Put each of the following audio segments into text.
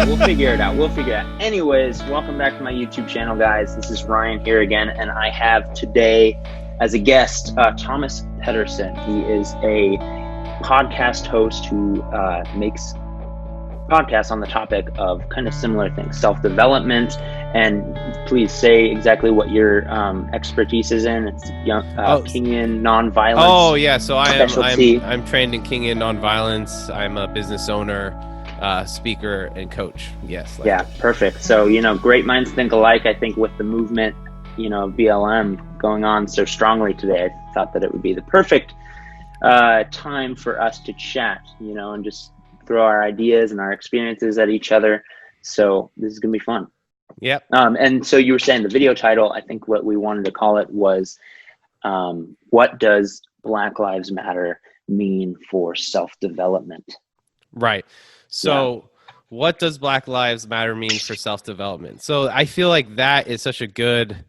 We'll figure it out. We'll figure it out. Anyways, welcome back to my YouTube channel, guys. This is Ryan here again, and I have today as a guest Thomas Pedersen. He is a podcast host who makes podcasts on the topic of kind of similar things, self-development. And please say exactly what your expertise is in. It's Kingian nonviolence. Oh yeah, so I'm trained in Kingian nonviolence. I'm a business owner, speaker, and coach. Yes. Yeah, perfect. So great minds think alike. I think with the movement, BLM going on so strongly today, I thought that it would be the perfect time for us to chat. And just throw our ideas and our experiences at each other. So this is gonna be fun. Yep. And so you were saying the video title, I think what we wanted to call it was, what does Black Lives Matter mean for self-development? Right. So what does Black Lives Matter mean for self-development? So I feel like that is such a good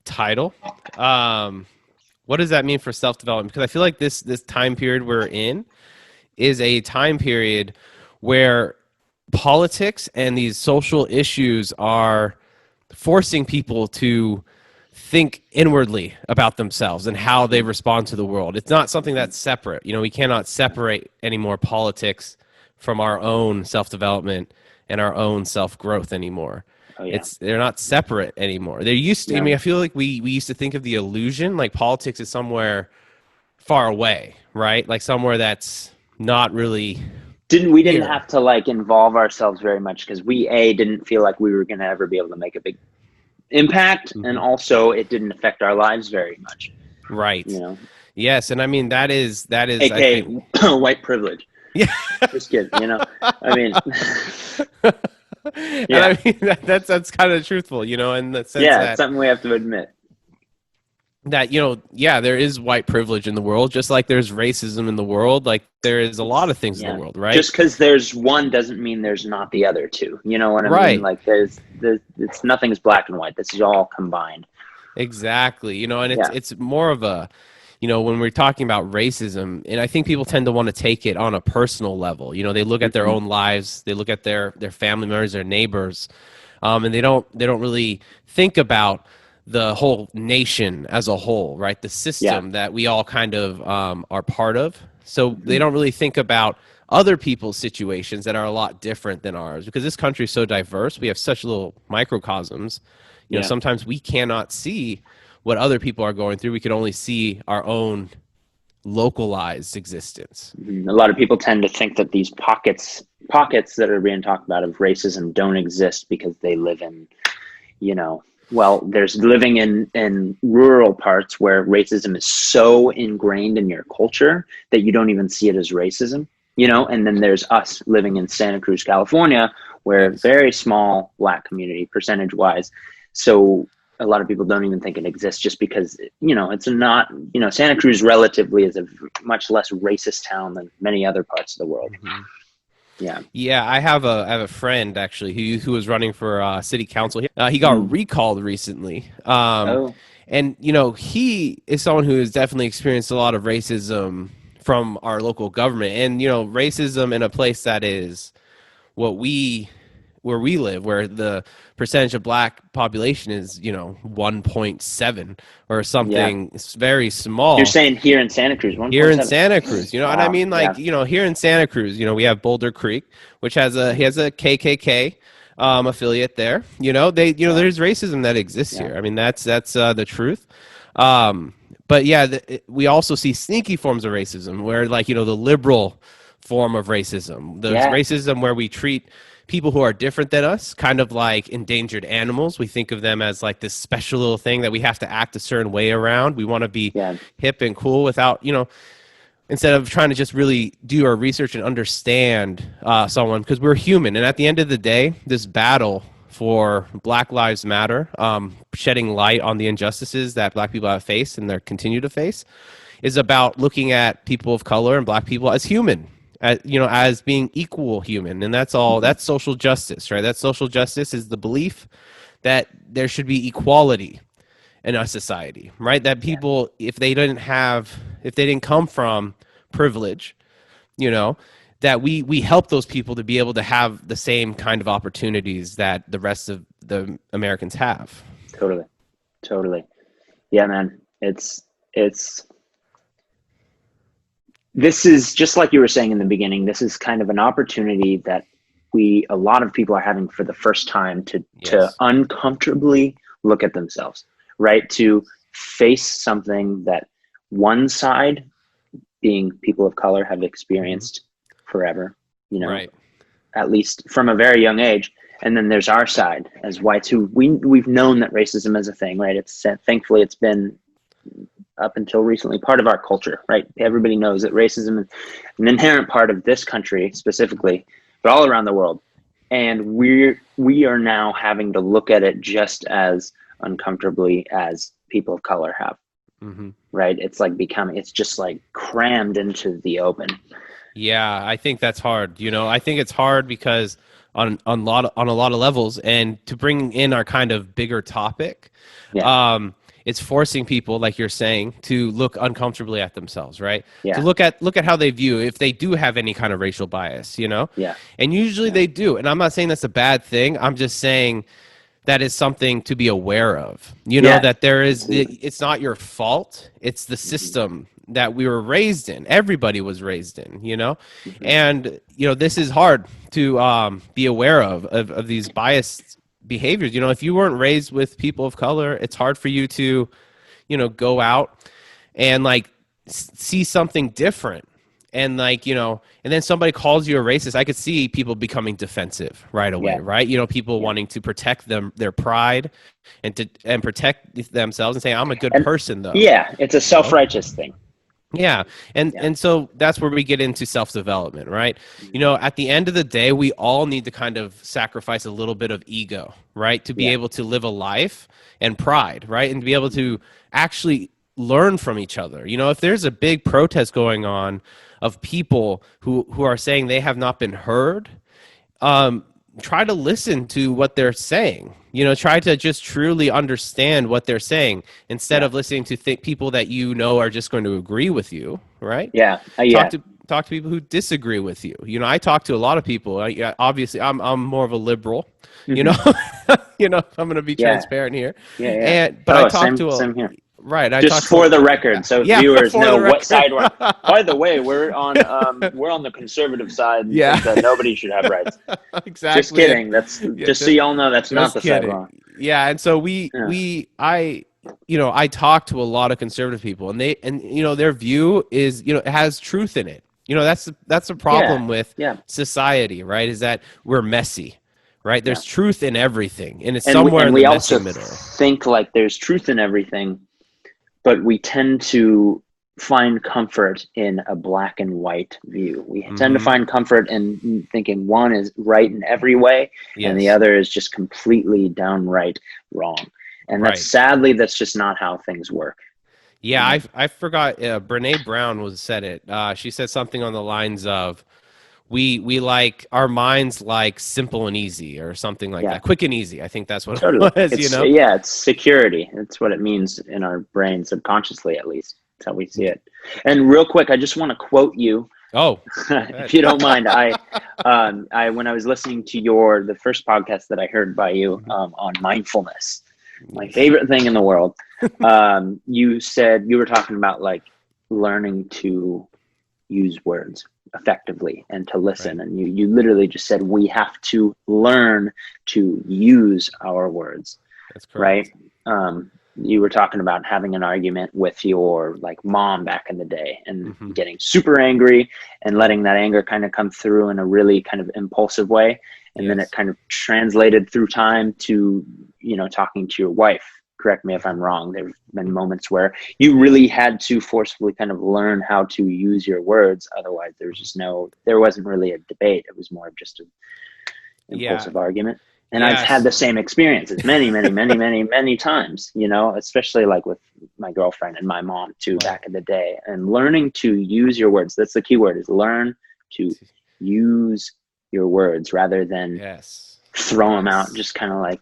title. What does that mean for self-development? Because I feel like this time period we're in is a time period where politics and these social issues are forcing people to think inwardly about themselves and how they respond to the world. It's not something that's separate. We cannot separate anymore politics from our own self-development and our own self-growth anymore. Oh, yeah. They're not separate anymore. They used to, I feel like we used to think of the illusion like politics is somewhere far away, right? Like somewhere that's not really... We didn't have to involve ourselves very much because we didn't feel like we were going to ever be able to make a big impact, and also it didn't affect our lives very much. Right. Yes, and I mean that is AKA, I think, white privilege. Yeah. Just kidding. I mean. Yeah. And I mean that's kind of truthful. In the sense that it's something we have to admit. That there is white privilege in the world, just like there's racism in the world. Like there is a lot of things in the world, right? Just because there's one doesn't mean there's not the other two. You know what I mean? Like it's nothing is black and white. This is all combined. Exactly. And it's more of a, when we're talking about racism, and I think people tend to want to take it on a personal level. They look at their own lives, they look at their family members, their neighbors, and they don't really think about the whole nation as a whole, right? The system that we all kind of are part of. So they don't really think about other people's situations that are a lot different than ours, because this country is so diverse. We have such little microcosms. Sometimes we cannot see what other people are going through. We can only see our own localized existence. A lot of people tend to think that these pockets that are being talked about of racism don't exist because they live in, there's living in rural parts where racism is so ingrained in your culture that you don't even see it as racism, and then there's us living in Santa Cruz, California, where very small Black community percentage wise. So a lot of people don't even think it exists just because, it's not, Santa Cruz relatively is a much less racist town than many other parts of the world. Mm-hmm. Yeah. I have a friend actually who was running for city council. He got recalled recently. And he is someone who has definitely experienced a lot of racism from our local government, and racism in a place that is where we live, where the percentage of Black population is 1.7 or something. It's very small. You're saying here in Santa Cruz, 1.7? Here in Santa Cruz, Wow. and I mean, here in Santa Cruz, we have Boulder Creek, which has a KKK affiliate there. There's racism that exists here. I mean, that's the truth. But we also see sneaky forms of racism where the liberal form of racism, racism where we treat people who are different than us kind of like endangered animals. We think of them as like this special little thing that we have to act a certain way around. We want to be hip and cool without, instead of trying to just really do our research and understand someone, because we're human. And at the end of the day, this battle for Black Lives Matter, shedding light on the injustices that Black people have faced and they continue to face, is about looking at people of color and Black people as human. As being equal human. And that's social justice, right? That social justice is the belief that there should be equality in our society, right? That people, if they didn't come from privilege, that we help those people to be able to have the same kind of opportunities that the rest of the Americans have. Totally. Yeah, man. This is just like you were saying in the beginning, this is kind of an opportunity that a lot of people are having for the first time to uncomfortably look at themselves, right? To face something that one side, being people of color, have experienced forever, Right. at least from a very young age. And then there's our side as whites who we've known that racism is a thing, right? Thankfully it's been up until recently part of our culture, right? Everybody knows that racism is an inherent part of this country specifically, but all around the world. And we are now having to look at it just as uncomfortably as people of color have, right? It's like it's just like crammed into the open. Yeah, I think that's hard. I think it's hard because on a lot of levels, and to bring in our kind of bigger topic, it's forcing people, like you're saying, to look uncomfortably at themselves, right? Yeah. To look at how they view, if they do have any kind of racial bias, Yeah. And usually they do. And I'm not saying that's a bad thing. I'm just saying that is something to be aware of. That there is, it's not your fault. It's the system that we were raised in. Everybody was raised in, and, this is hard to be aware of these biased behaviors. If you weren't raised with people of color, it's hard for you to, go out and like see something different. And like, and then somebody calls you a racist. I could see people becoming defensive right away, right? People wanting to protect their pride and protect themselves and say, I'm a good person though. Yeah. It's a self-righteous thing. Yeah. And so that's where we get into self-development, right? At the end of the day, we all need to kind of sacrifice a little bit of ego, right? To be able to live a life and pride, right? And to be able to actually learn from each other. If there's a big protest going on of people who are saying they have not been heard, try to listen to what they're saying. Try to just truly understand what they're saying instead of listening to people that are just going to agree with you, right? Yeah. Talk to people who disagree with you. I talk to a lot of people. Obviously, I'm more of a liberal. I'm going to be transparent here. Yeah. But I talk to same here. Right. Just for the record, so viewers know what side we're on. By the way, we're on the conservative side. Yeah. That nobody should have rights. Exactly. Just kidding. That's just so y'all know that's not the side we're on. Yeah, and so I talk to a lot of conservative people, and their view is it has truth in it. That's the problem with society, right? Is that we're messy. Right? There's truth in everything, and it's somewhere in the messy middle. Think like there's truth in everything, but we tend to find comfort in a black and white view. We tend to find comfort in thinking one is right in every way, and the other is just completely downright wrong. And sadly, that's just not how things work. Yeah, I forgot. Brene Brown said it. She said something on the lines of, we like our minds like simple and easy, or something like that. Quick and easy. I think that's what it was. It's security. It's what it means in our brain, subconsciously at least. That's how we see it. And real quick, I just want to quote you. Oh, if you don't mind, I when I was listening to the first podcast that I heard by you on mindfulness, my favorite thing in the world. You said you were talking about like learning to use words effectively and to listen, and you literally just said we have to learn to use our words. That's correct. Right? You were talking about having an argument with your like mom back in the day and getting super angry and letting that anger kind of come through in a really kind of impulsive way, and then it kind of translated through time to talking to your wife. Correct me if I'm wrong. There've been moments where you really had to forcefully kind of learn how to use your words. Otherwise, there wasn't really a debate. It was more of just an impulsive argument. And I've had the same experiences many, many, many, many, many times, especially like with my girlfriend and my mom too, back in the day. And learning to use your words. That's the key word, is learn to use your words rather than throw them out, just kind of like,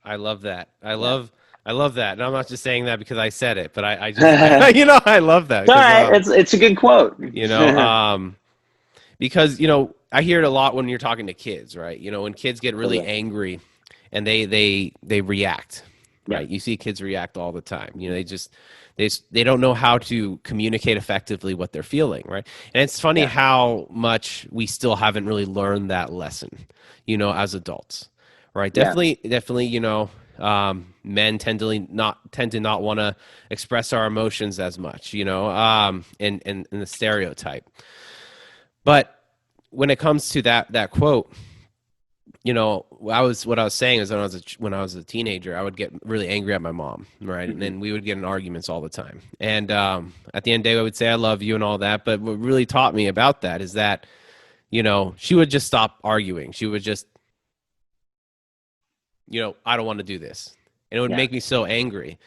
I love that. I love that. And I'm not just saying that because I said it, but I just, I love that. It's all right. It's a good quote. because I hear it a lot when you're talking to kids, right? When kids get really angry and they react, right? You see kids react all the time. They don't know how to communicate effectively what they're feeling, right? And it's funny how much we still haven't really learned that lesson, as adults, right? Definitely, men tend to not want to express our emotions as much, in the stereotype. But when it comes to that quote, what I was saying is when I was a teenager, I would get really angry at my mom, right? And then we would get in arguments all the time. And at the end of the day, I would say I love you and all that. But what really taught me about that is that, she would just stop arguing. She would just, I don't want to do this. And it would make me so angry.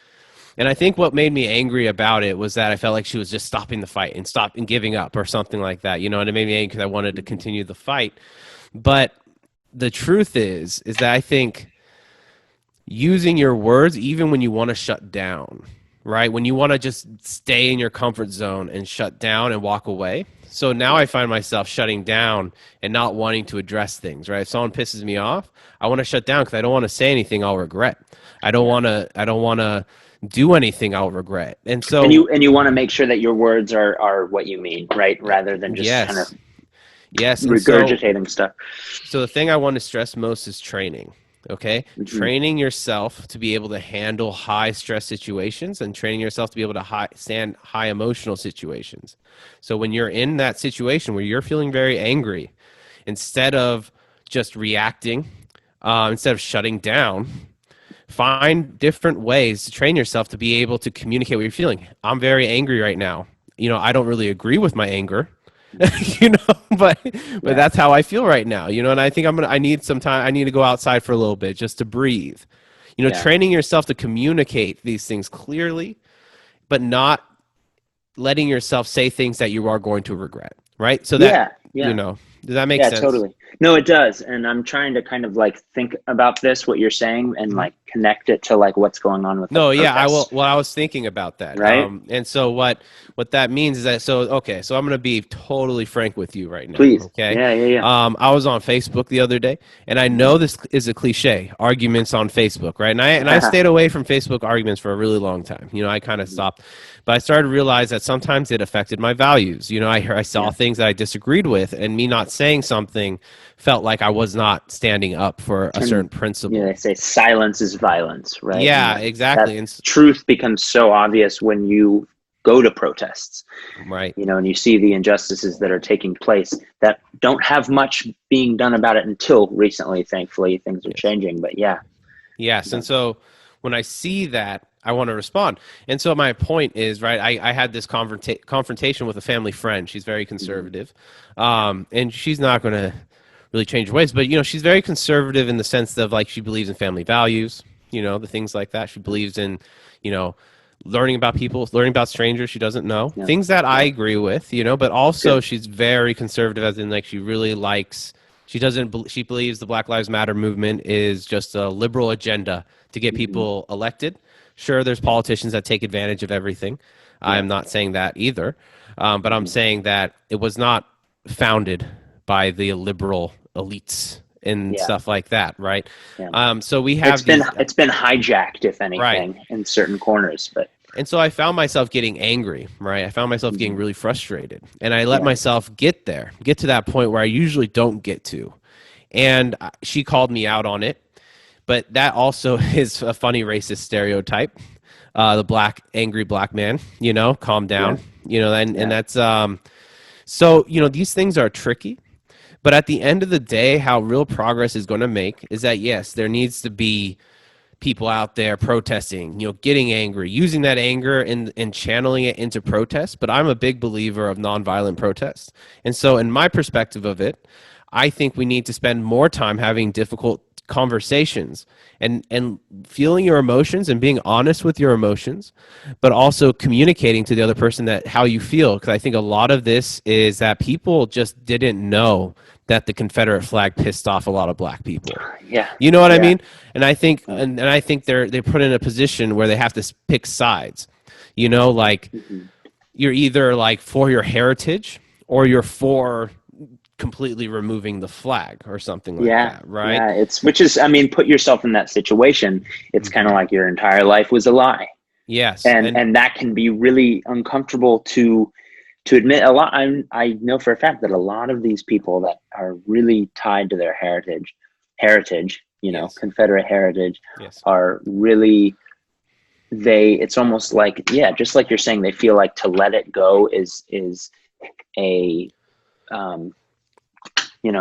And I think what made me angry about it was that I felt like she was just stopping the fight and giving up or something like that, and it made me angry because I wanted to continue the fight. But the truth is that I think using your words, even when you want to shut down, right? When you want to just stay in your comfort zone and shut down and walk away. So now I find myself shutting down and not wanting to address things, right? If someone pisses me off, I want to shut down because I don't want to say anything I'll regret. I don't want to do anything I'll regret. And so you want to make sure that your words are what you mean, right? Rather than just kind of regurgitating stuff. So the thing I want to stress most is training. Okay. Mm-hmm. Training yourself to be able to handle high stress situations and training yourself to be able to stand high emotional situations. So when you're in that situation where you're feeling very angry, instead of just reacting, instead of shutting down, find different ways to train yourself to be able to communicate what you're feeling. I'm very angry right now. I don't really agree with my anger. But that's how I feel right now, and I think I need some time. I need to go outside for a little bit just to breathe, training yourself to communicate these things clearly, but not letting yourself say things that you are going to regret. Right. So that, does that make sense? Yeah, totally. No, it does. And I'm trying to kind of think about what you're saying and connect it to what's going on with I was thinking about that. Right. And so what that means is that, so I'm going to be totally frank with you right now. Please. Okay. Yeah. I was on Facebook the other day, and I know this is a cliche, arguments on Facebook. Right. And I stayed away from Facebook arguments for a really long time. I kind of stopped, but I started to realize that sometimes it affected my values. I saw things that I disagreed with, and me not saying something felt like I was not standing up for a certain principle. They say silence is violence, right? Yeah, exactly. And truth becomes so obvious when you go to protests, right? And you see the injustices that are taking place that don't have much being done about it until recently. Thankfully, things are changing, but Yes, and so when I see that, I want to respond. And so my point is, right, I had this confrontation with a family friend. She's very conservative, and she's not going to really change her ways. But, she's very conservative in the sense of, she believes in family values, the things like that. She believes in, learning about people, learning about strangers she doesn't know. Yeah. Things that I agree with, but also she's very conservative, as in, she really likes... She believes the Black Lives Matter movement is just a liberal agenda to get people elected. Sure, there's politicians that take advantage of everything. Yeah. I'm not saying that either. But I'm saying that it was not founded by the liberal elites and stuff like that, right? Yeah. So we have it's been hijacked, if anything, in certain corners. And so I found myself getting angry, right? I found myself getting really frustrated. And I let myself get to that point where I usually don't get to. And she called me out on it. But that also is a funny racist stereotype. The angry black man, calm down, and that's, so, these things are tricky. But at the end of the day, how real progress is going to make is that, yes, there needs to be people out there protesting, getting angry, using that anger and channeling it into protest. But I'm a big believer of nonviolent protest. And so in my perspective of it, I think we need to spend more time having difficult conversations and feeling your emotions and being honest with your emotions, but also communicating to the other person that how you feel. Because I think a lot of this is that people just didn't know that the Confederate flag pissed off a lot of black people. Yeah. You know what I mean? And I think and I think they're put in a position where they have to pick sides. You're either for your heritage or you're for completely removing the flag or something like that, right? Yeah, put yourself in that situation. It's kind of like your entire life was a lie. Yes. And that can be really uncomfortable to admit. I know for a fact that a lot of these people that are really tied to their heritage, Yes. Confederate heritage, Yes. are really, it's almost like, just like you're saying, they feel like to let it go is a,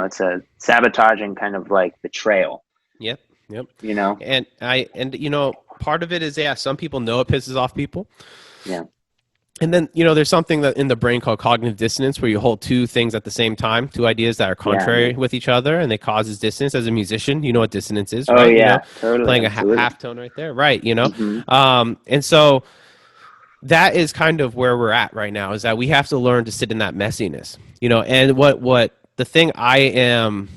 it's a sabotaging kind of like betrayal. Yep. And part of it is, some people know it pisses off people. Yeah. And then, there's something that in the brain called cognitive dissonance, where you hold two things at the same time, two ideas that are contrary with each other, and they causes dissonance. As a musician, you know what dissonance is, right? Yeah, totally. Playing Absolutely. a half tone right there, right? And so that is kind of where we're at right now, is that we have to learn to sit in that messiness, and what the thing I am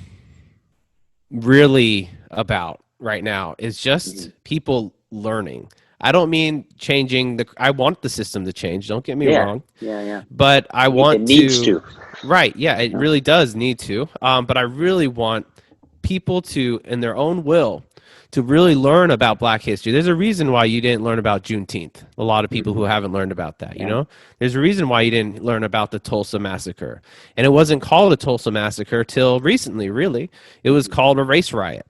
really about right now is just people learning. I don't mean changing I want the system to change. Don't get me wrong. Yeah. But I want it needs to. Right. Yeah, it really does need to. But I really want people to, in their own will, to really learn about Black history. There's a reason why you didn't learn about Juneteenth. A lot of people who haven't learned about that, There's a reason why you didn't learn about the Tulsa Massacre. And it wasn't called a Tulsa Massacre till recently, really. It was called a race riot.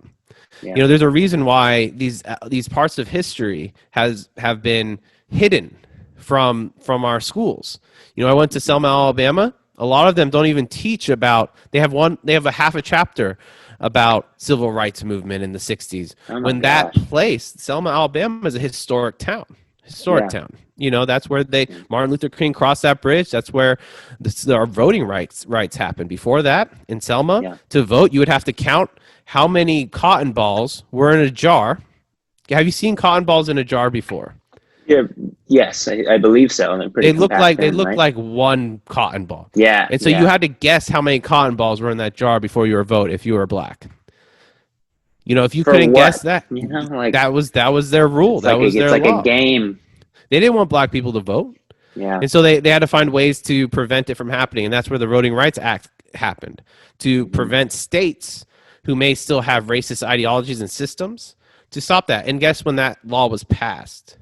Yeah. There's a reason why these parts of history have been hidden from our schools. I went to Selma, Alabama. A lot of them don't even teach about. They have a half a chapter about civil rights movement in the 60s. When that place, Selma, Alabama, is a historic town. Town. That's where Martin Luther King crossed that bridge. That's where our voting rights happened. Before that, in Selma, to vote, you would have to count how many cotton balls were in a jar. Have you seen cotton balls in a jar before? Yeah. Yes, I believe so. And they look like one cotton ball. Yeah. And so you had to guess how many cotton balls were in that jar before you were vote if you were Black. If you couldn't guess that, that was their rule. That was their law. It's like a game. They didn't want Black people to vote. Yeah. And so they had to find ways to prevent it from happening. And that's where the Voting Rights Act happened, to prevent states who may still have racist ideologies and systems to stop that. And guess when that law was passed?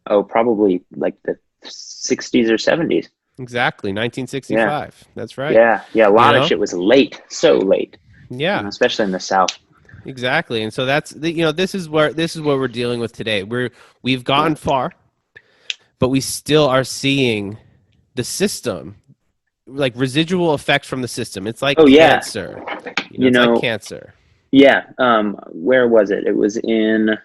Oh, probably like the 60s or 70s. Exactly, 1965. Yeah. That's right. Yeah. A lot of shit was late, so late. Yeah, especially in the South. Exactly, and so that's this is what we're dealing with today. We've gotten far, but we still are seeing the system, like residual effects from the system. It's like cancer. It's like cancer. Yeah. Where was it? It was in.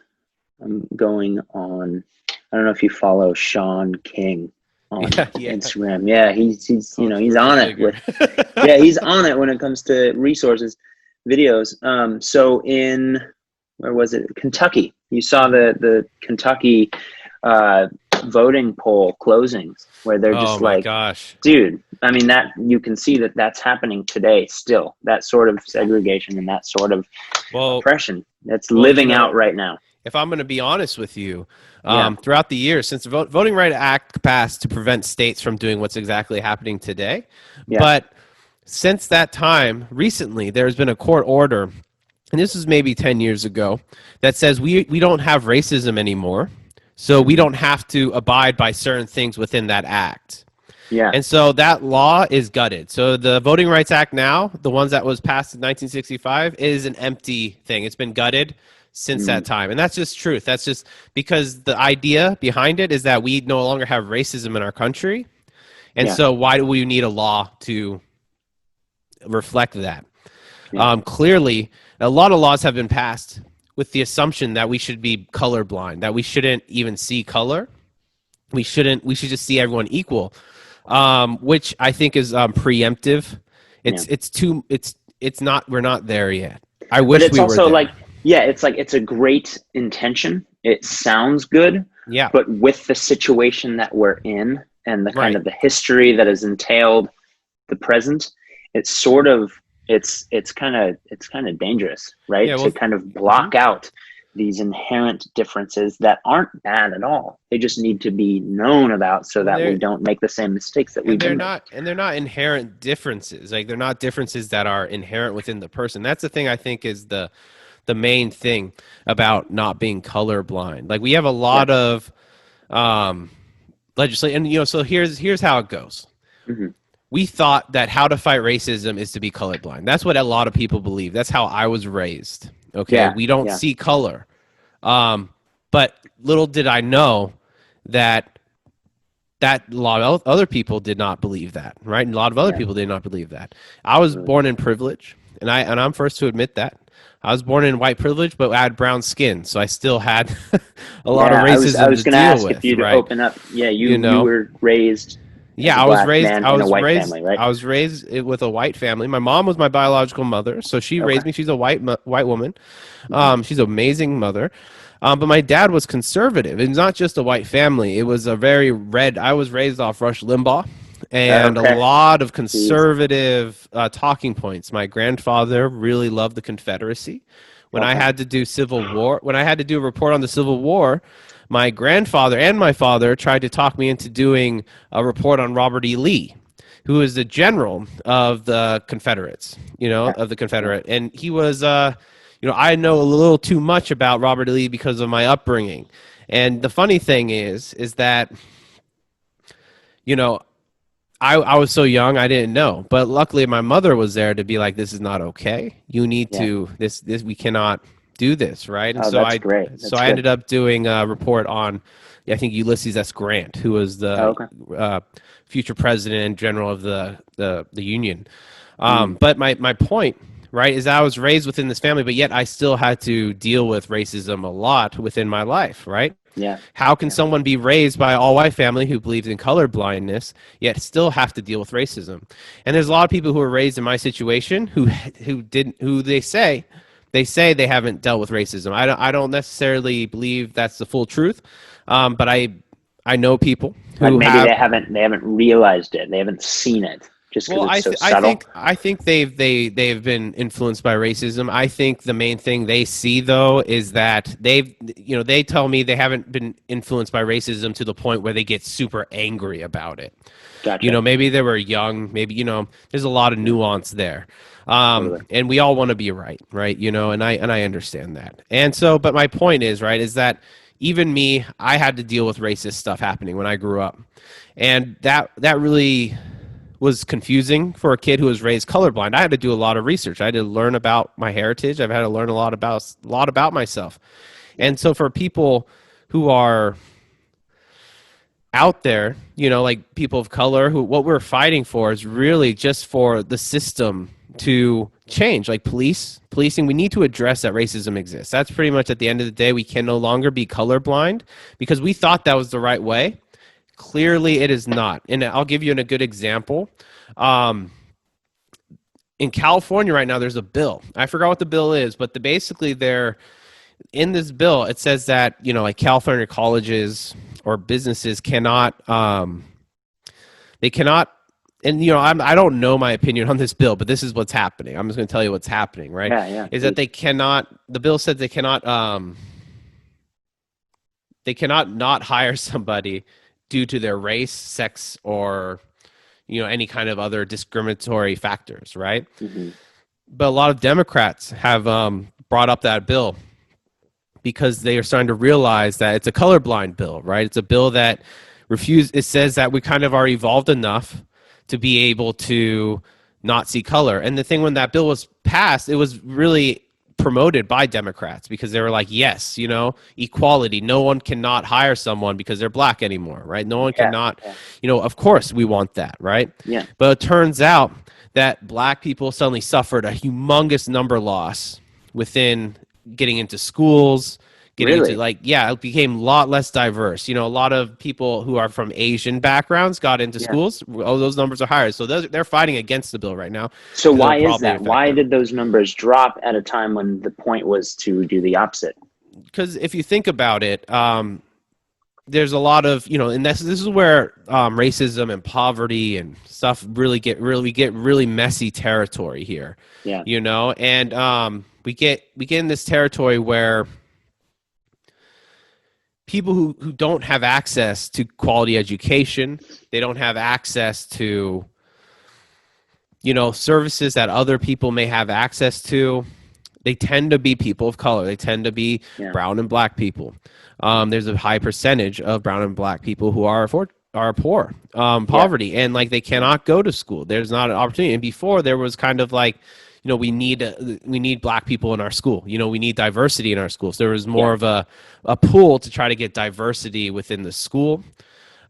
I'm going on. I don't know if you follow Sean King on Instagram. Yeah, he's he's on it with. He's on it when it comes to resources, videos. So in where was it? Kentucky. You saw the Kentucky voting poll closings where they're just gosh, dude. I mean, that you can see that's happening today still. That sort of segregation and that sort of oppression that's living out right now. If I'm going to be honest with you, throughout the years since the Voting Rights Act passed to prevent states from doing what's exactly happening today, but since that time, recently, there's been a court order, and this is maybe 10 years ago, that says we don't have racism anymore, so we don't have to abide by certain things within that act. Yeah. And so that law is gutted. So the Voting Rights Act now, the ones that was passed in 1965, is an empty thing. It's been gutted since that time. And that's just truth. That's just because the idea behind it is that we no longer have racism in our country. And so why do we need a law to reflect that? Clearly, a lot of laws have been passed with the assumption that we should be colorblind, that we shouldn't even see color. We should just see everyone equal, which I think is preemptive. It's not, we're not there yet. I wish we were there. But it's also it's a great intention. It sounds good. Yeah. But with the situation that we're in and the kind of the history that has entailed the present, it's sort of it's kind of dangerous, right? To kind of block out these inherent differences that aren't bad at all. They just need to be known about so that we don't make the same mistakes that we've been making. And they're not inherent differences. Like they're not differences that are inherent within the person. That's the thing I think is the main thing about not being colorblind. Like we have a lot of legislation, and so here's how it goes. Mm-hmm. We thought that how to fight racism is to be colorblind. That's what a lot of people believe. That's how I was raised. Okay, we don't see color. But little did I know that a lot of other people did not believe that, right? And a lot of other people did not believe that. I was born in privilege, and I'm first to admit that. I was born in white privilege, but I had brown skin, so I still had a lot of racism I was to going to deal ask with. If you'd right? Open up. Yeah, you were raised. Yeah, I was raised in a white family, right? I was raised with a white family. My mom was my biological mother, so she raised me. She's a white woman. She's an amazing mother. But my dad was conservative. It's not just a white family. It was a very red. I was raised off Rush Limbaugh and a lot of conservative talking points. My grandfather really loved the Confederacy. When I had to do Civil War, when I had to do a report on the Civil War, my grandfather and my father tried to talk me into doing a report on Robert E. Lee, who is the general of the Confederates, of the Confederate. And he was, I know a little too much about Robert E. Lee because of my upbringing. And the funny thing is that, I was so young, I didn't know. But luckily my mother was there to be like, this is not okay. You need to, this, we cannot do this, right? And so I ended up doing a report on, I think, Ulysses S. Grant, who was the future president and general of the Union. But my point, right, is I was raised within this family, but yet I still had to deal with racism a lot within my life, right? Yeah. How can someone be raised by an all-white family who believes in color blindness, yet still have to deal with racism? And there's a lot of people who were raised in my situation who they say they haven't dealt with racism. I don't necessarily believe that's the full truth, but I know people who they haven't realized it. They haven't seen it. Just because it's so subtle. I think they've been influenced by racism. I think the main thing they see though is that they tell me they haven't been influenced by racism to the point where they get super angry about it. Gotcha. Maybe they were young. Maybe there's a lot of nuance there. And we all want to be right, and I understand that. And so, but my point is, right, is that even me, I had to deal with racist stuff happening when I grew up. And that really was confusing for a kid who was raised colorblind. I had to do a lot of research. I had to learn about my heritage. I've had to learn a lot about myself. And so for people who are out there, like people of color, what we're fighting for is really just for the system to change. Like policing, we need to address that racism exists. That's pretty much at the end of the day, we can no longer be colorblind because we thought that was the right way. Clearly it is not. And I'll give you a good example. In California right now, there's a bill. I forgot what the bill is, but basically in this bill, it says that, like California colleges or businesses cannot, they cannot, and I don't know my opinion on this bill, but this is what's happening. I'm just going to tell you what's happening, right? Is that they cannot, the bill says they cannot not hire somebody due to their race, sex, or any kind of other discriminatory factors, right? Mm-hmm. But a lot of Democrats have brought up that bill because they are starting to realize that it's a colorblind bill, right? It's a bill that it says that we kind of are evolved enough to be able to not see color. And the thing, when that bill was passed, it was really promoted by Democrats because they were like, yes, equality. No one cannot hire someone because they're black anymore, right? No one cannot, of course we want that, right? Yeah. But it turns out that black people suddenly suffered a humongous number loss within getting into schools, it became a lot less diverse. A lot of people who are from Asian backgrounds got into schools. Oh, those numbers are higher. So they're fighting against the bill right now. So why is that? Why did those numbers drop at a time when the point was to do the opposite? Because if you think about it, there's a lot of, and this is where racism and poverty and stuff really get really messy territory here. Yeah. And we get in this territory where people who don't have access to quality education, they don't have access to, services that other people may have access to. They tend to be people of color. They tend to be brown and black people. There's a high percentage of brown and black people who are poor, poverty, and like they cannot go to school. There's not an opportunity. And before there was kind of like, we need black people in our school. We need diversity in our schools. There was more of a pull to try to get diversity within the school.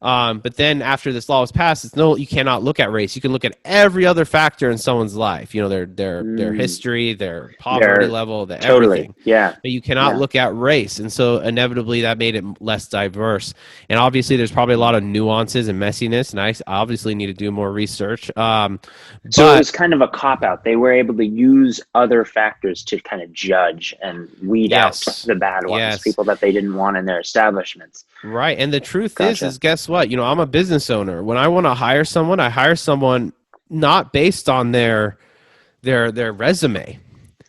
But then after this law was passed, you cannot look at race. You can look at every other factor in someone's life. Their history, their poverty level, everything. Yeah. But you cannot look at race, and so inevitably that made it less diverse. And obviously, there's probably a lot of nuances and messiness. And I obviously need to do more research. So it was kind of a cop out. They were able to use other factors to kind of judge and weed out the bad ones, people that they didn't want in their establishments. Right. And the truth is guess what? I'm a business owner. When I want to hire someone, I hire someone not based on their resume.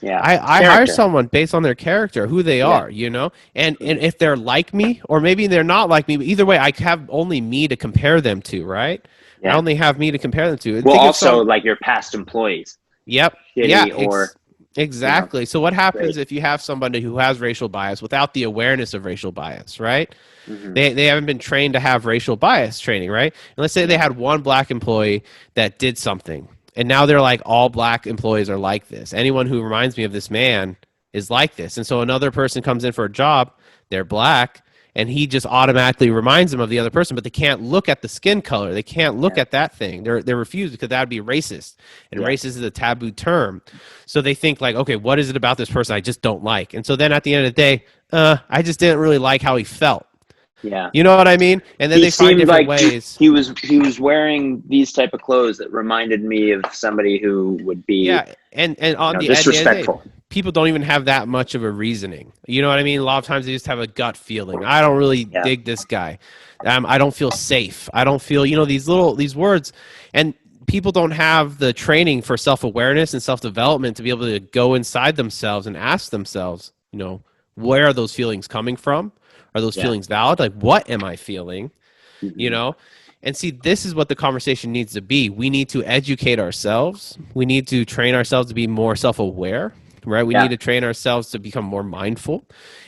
Yeah. I hire someone based on their character, who they are, and if they're like me, or maybe they're not like me, but either way, I have only me to compare them to, right? I only have me to compare them to. Well, also like your past employees. Yep. Exactly. You know, so what happens if you have somebody who has racial bias without the awareness of racial bias, right? Mm-hmm. They haven't been trained to have racial bias training, right? And let's say they had one black employee that did something, and now they're like, all black employees are like this. Anyone who reminds me of this man is like this. And so another person comes in for a job, they're black, and he just automatically reminds them of the other person, but they can't look at the skin color. They can't look at that thing. They're refused because that would be racist. And racist is a taboo term. So they think like, okay, what is it about this person I just don't like? And so then at the end of the day, I just didn't really like how he felt. Yeah. You know what I mean? And then they find different ways. He was wearing these type of clothes that reminded me of somebody who would be and on the disrespectful. People don't even have that much of a reasoning. You know what I mean? A lot of times they just have a gut feeling. I don't really dig this guy. I don't feel safe. I don't feel, these words. And people don't have the training for self-awareness and self-development to be able to go inside themselves and ask themselves, where are those feelings coming from? Are those feelings valid? Like, what am I feeling? Mm-hmm. And see, this is what the conversation needs to be. We need to educate ourselves. We need to train ourselves to be more self-aware. Right, we need to train ourselves to become more mindful,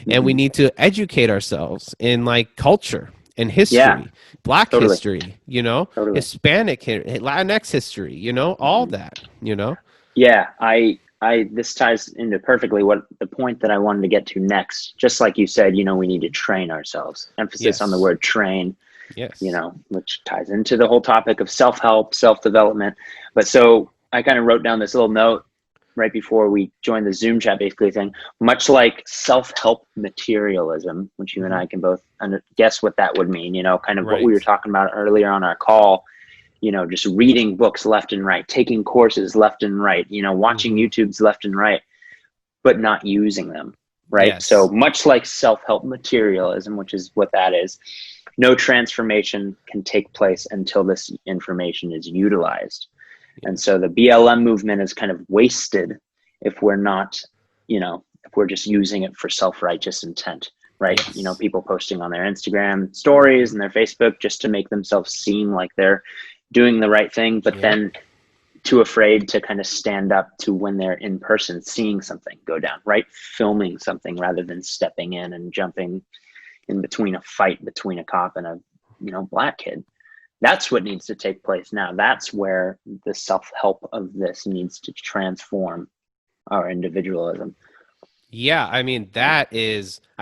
and we need to educate ourselves in like culture and history, Black history, Hispanic, Latinx history, all that, Yeah, I this ties into perfectly what the point that I wanted to get to next. Just like you said, we need to train ourselves. Emphasis on the word train. Yes. Which ties into the whole topic of self-help, self-development. But so I kind of wrote down this little note right before we joined the Zoom chat, basically saying, much like self-help materialism, which you and I can both guess what that would mean, kind of what we were talking about earlier on our call, just reading books left and right, taking courses left and right, watching YouTubes left and right, but not using them, right? Yes. So much like self-help materialism, which is what that is, no transformation can take place until this information is utilized. And so the BLM movement is kind of wasted if we're not, if we're just using it for self-righteous intent, right? Yes. People posting on their Instagram stories and their Facebook just to make themselves seem like they're doing the right thing, but then too afraid to kind of stand up to when they're in person, seeing something go down, right? Filming something rather than stepping in and jumping in between a fight between a cop and a, black kid. That's what needs to take place now. That's where the self-help of this needs to transform our individualism. Yeah, I mean, I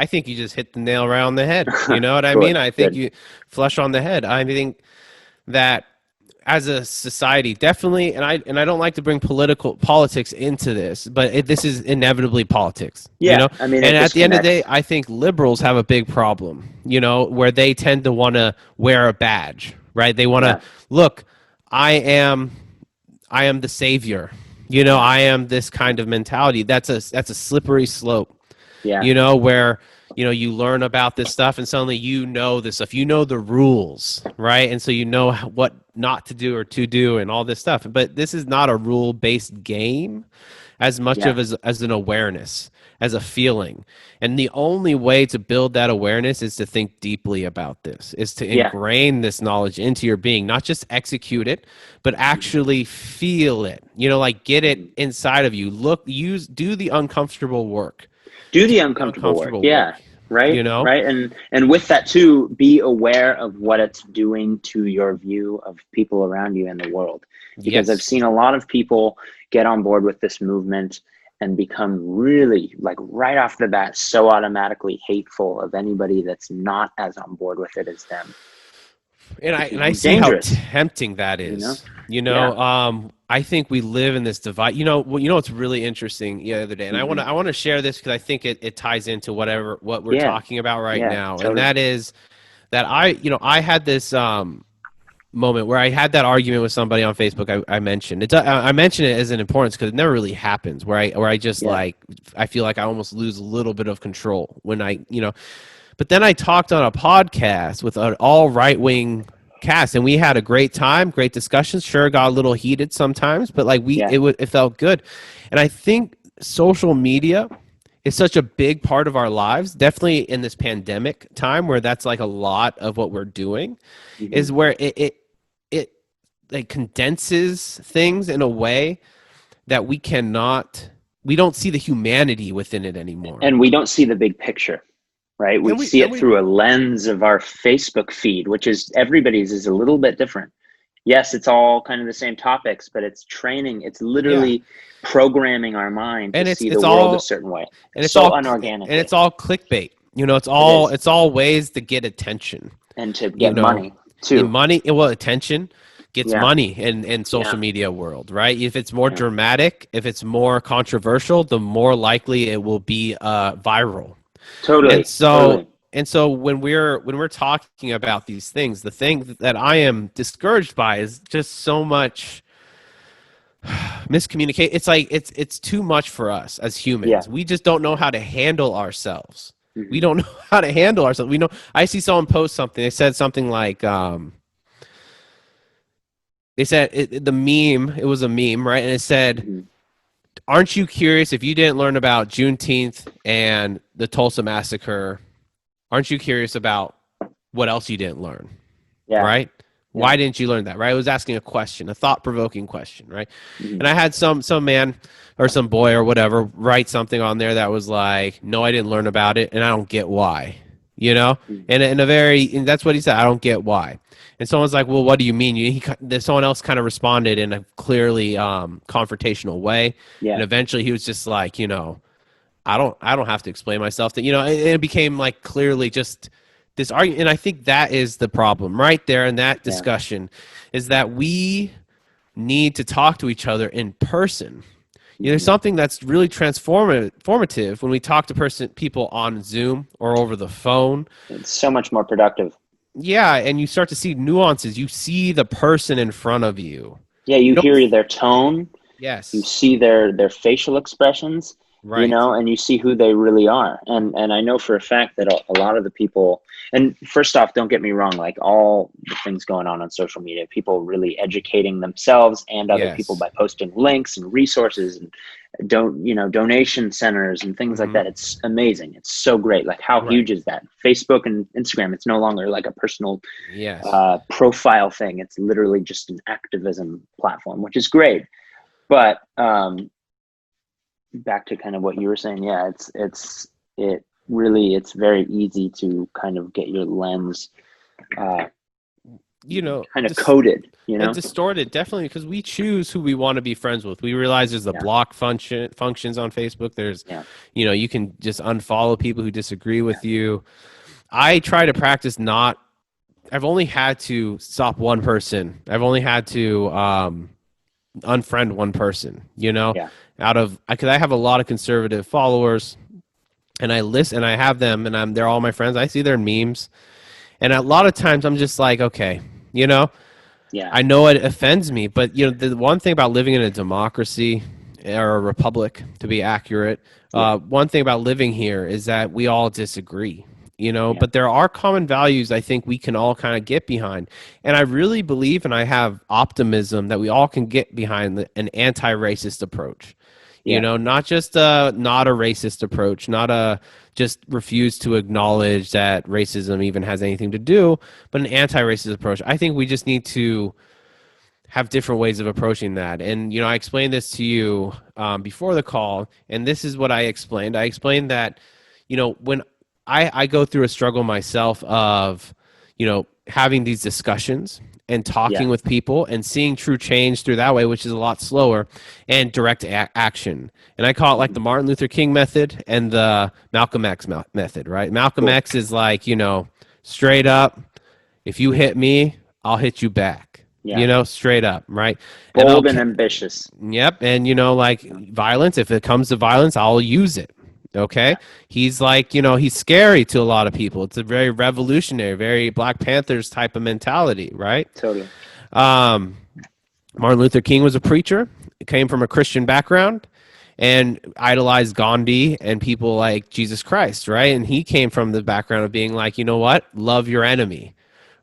think you just hit the nail right on the head. You know what I mean? I think you flush on the head. I think that as a society, definitely, and I don't like to bring politics into this, but this is inevitably politics. Yeah, I mean, and at the end of the day, I think liberals have a big problem, where they tend to want to wear a badge. Right? They want to look, I am the savior. I am this kind of mentality. That's a slippery slope. Yeah. Where you learn about this stuff and suddenly you know this stuff. You know the rules, right? And so you know what not to do or to do and all this stuff. But this is not a rule-based game as much Yeah. of as an awareness, as a feeling. And the only way to build that awareness is to think deeply about this, is to ingrain this knowledge into your being, not just execute it, but actually feel it, like get it inside of you. Do the uncomfortable work. Do the uncomfortable work. Yeah. Right. You know? Right. And with that too, be aware of what it's doing to your view of people around you in the world. Because I've seen a lot of people get on board with this movement and become really, like, right off the bat, so automatically hateful of anybody that's not as on board with it as them. And I see dangerous. How tempting that is. I think we live in this divide. What's really interesting the other day, and I want to share this because I think it ties into what we're talking about right now, totally. And that is that I had this moment where I had that argument with somebody on Facebook. I mentioned it. I mention it as an importance because it never really happens. Where I just I feel like I almost lose a little bit of control when But then I talked on a podcast with an all right-wing cast, and we had a great time, great discussions. Sure, got a little heated sometimes, but it felt good. And I think social media is such a big part of our lives, definitely in this pandemic time where that's like a lot of what we're doing, is where it like condenses things in a way that we don't see the humanity within it anymore. And we don't see the big picture. Right. We see it through a lens of our Facebook feed, which is everybody's is a little bit different. Yes, it's all kind of the same topics, but it's training. It's literally programming our mind to see the world a certain way. And it's all unorganic. And it's all clickbait. It's all ways to get attention. And to get money too. Attention gets money in social media world, right? If it's more dramatic, if it's more controversial, the more likely it will be viral. Totally. And so when we're talking about these things, the thing that I am discouraged by is just so much miscommunicate. It's like it's too much for us as humans. Yeah. We just don't know how to handle ourselves. We don't know how to handle ourselves. I see someone post something. They said something like they said the meme. It was a meme, right? And it said, aren't you curious if you didn't learn about Juneteenth and the Tulsa Massacre? Aren't you curious about what else you didn't learn? Yeah. Right? Yeah. Why didn't you learn that? Right? It was asking a question, a thought-provoking question, right? And I had some man or some boy or whatever write something on there that was like, no, I didn't learn about it, and I don't get why. And that's what he said. I don't get why. And someone's like, well, what do you mean? Someone else kind of responded in a clearly confrontational way. Yeah. And eventually he was just like, I don't have to explain myself to, and it became like clearly just this argument. And I think that is the problem right there in that discussion is that we need to talk to each other in person. There's something that's really transformative when we talk to people on Zoom or over the phone. It's so much more productive. Yeah, and you start to see nuances. You see the person in front of you. Yeah, you hear their tone. Yes. You see their facial expressions, right. And you see who they really are. And I know for a fact that a lot of the people, and first off, don't get me wrong, like all the things going on social media, people really educating themselves and other people by posting links and resources and donation centers and things like that. It's amazing. It's so great. Like how huge is that? Facebook and Instagram, it's no longer like a personal profile thing. It's literally just an activism platform, which is great. But back to kind of what you were saying, it's very easy to kind of get your lens kind of coded, and distorted, definitely, because we choose who we want to be friends with. We realize there's the block functions on Facebook. There's you can just unfollow people who disagree with you. I try to practice I've only had to stop one person. I've only had to unfriend one person, because I have a lot of conservative followers, and I listen, and I have them, and they're all my friends. I see their memes, and a lot of times I'm just like, okay, I know it offends me, but the one thing about living in a democracy or a republic, to be accurate. One thing about living here is that we all disagree, but there are common values I think we can all kind of get behind. And I really believe, and I have optimism, that we all can get behind an anti-racist approach. Not just not a racist approach, not a just refuse to acknowledge that racism even has anything to do, but an anti-racist approach. I think we just need to have different ways of approaching that. And, I explained this to you before the call, and this is what I explained. I explained that, when I go through a struggle myself of, having these discussions and talking with people and seeing true change through that way, which is a lot slower, and direct action. And I call it like the Martin Luther King method and the Malcolm X method, right? Malcolm X is like, straight up, if you hit me, I'll hit you back. Straight up, right? Bold and ambitious. Yep. And, like violence, if it comes to violence, I'll use it. Okay. He's like, he's scary to a lot of people. It's a very revolutionary, very Black Panthers type of mentality, right? Totally. Martin Luther King was a preacher, came from a Christian background, and idolized Gandhi and people like Jesus Christ, right? And he came from the background of being like, love your enemy.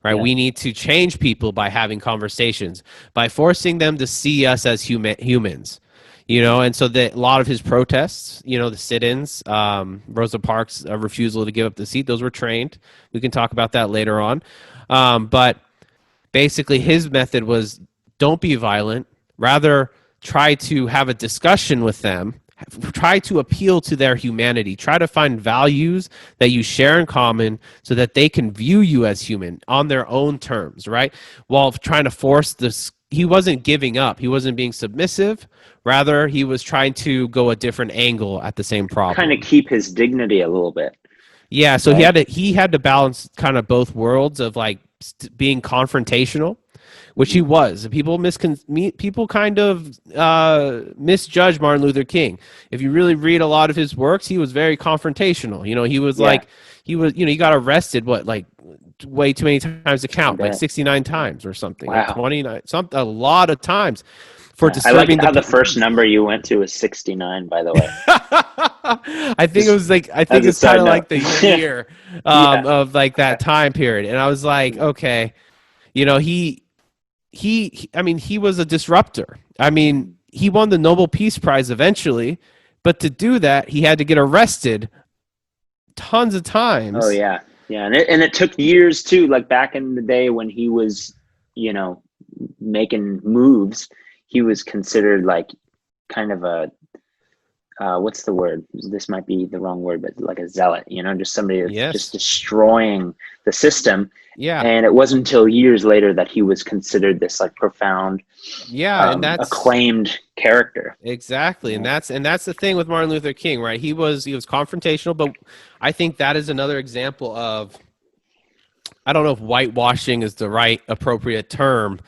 Right? We need to change people by having conversations, by forcing them to see us as humans. And so a lot of his protests, the sit-ins, Rosa Parks' refusal to give up the seat, those were trained. We can talk about that later on. But basically his method was don't be violent, rather try to have a discussion with them, try to appeal to their humanity, try to find values that you share in common so that they can view you as human on their own terms, right? While trying to force this. He wasn't giving up. He wasn't being submissive. Rather, he was trying to go a different angle at the same problem. Kind of keep his dignity a little bit. Yeah, so right? he had to balance kind of both worlds of like being confrontational, which he was. People kind of misjudge Martin Luther King. If you really read a lot of his works, he was very confrontational. He was like he got arrested way too many times to count, like 69 times or something, wow. Or 29, a lot of times for disturbing. I like how the first number you went to was 69, by the way. I think it's kind of like the year of like that time period. And I was like, okay, he was a disruptor. I mean, he won the Nobel Peace Prize eventually, but to do that, he had to get arrested tons of times. Oh, yeah. Yeah, and it took years too. Like back in the day when he was, making moves, he was considered like kind of a what's the word? This might be the wrong word, but like a zealot. Just somebody that's just destroying the system. Yeah. And it wasn't until years later that he was considered this like profound, and that's acclaimed character. Exactly. And that's the thing with Martin Luther King, right? He was confrontational, but I think that is another example of, I don't know if whitewashing is the right appropriate term,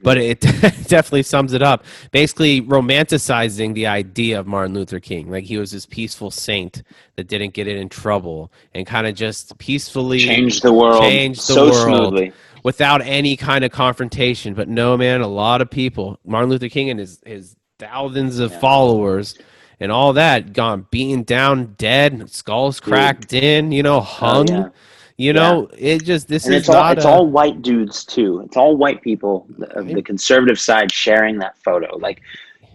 but it definitely sums it up. Basically romanticizing the idea of Martin Luther King. Like he was this peaceful saint that didn't get in trouble and kind of just peacefully changed the world smoothly without any kind of confrontation. But no, man, a lot of people, Martin Luther King and his thousands of followers and all that, gone beaten down, dead, skulls cracked in, hung. It just, it's all white dudes too. It's all white people of the conservative side sharing that photo. Like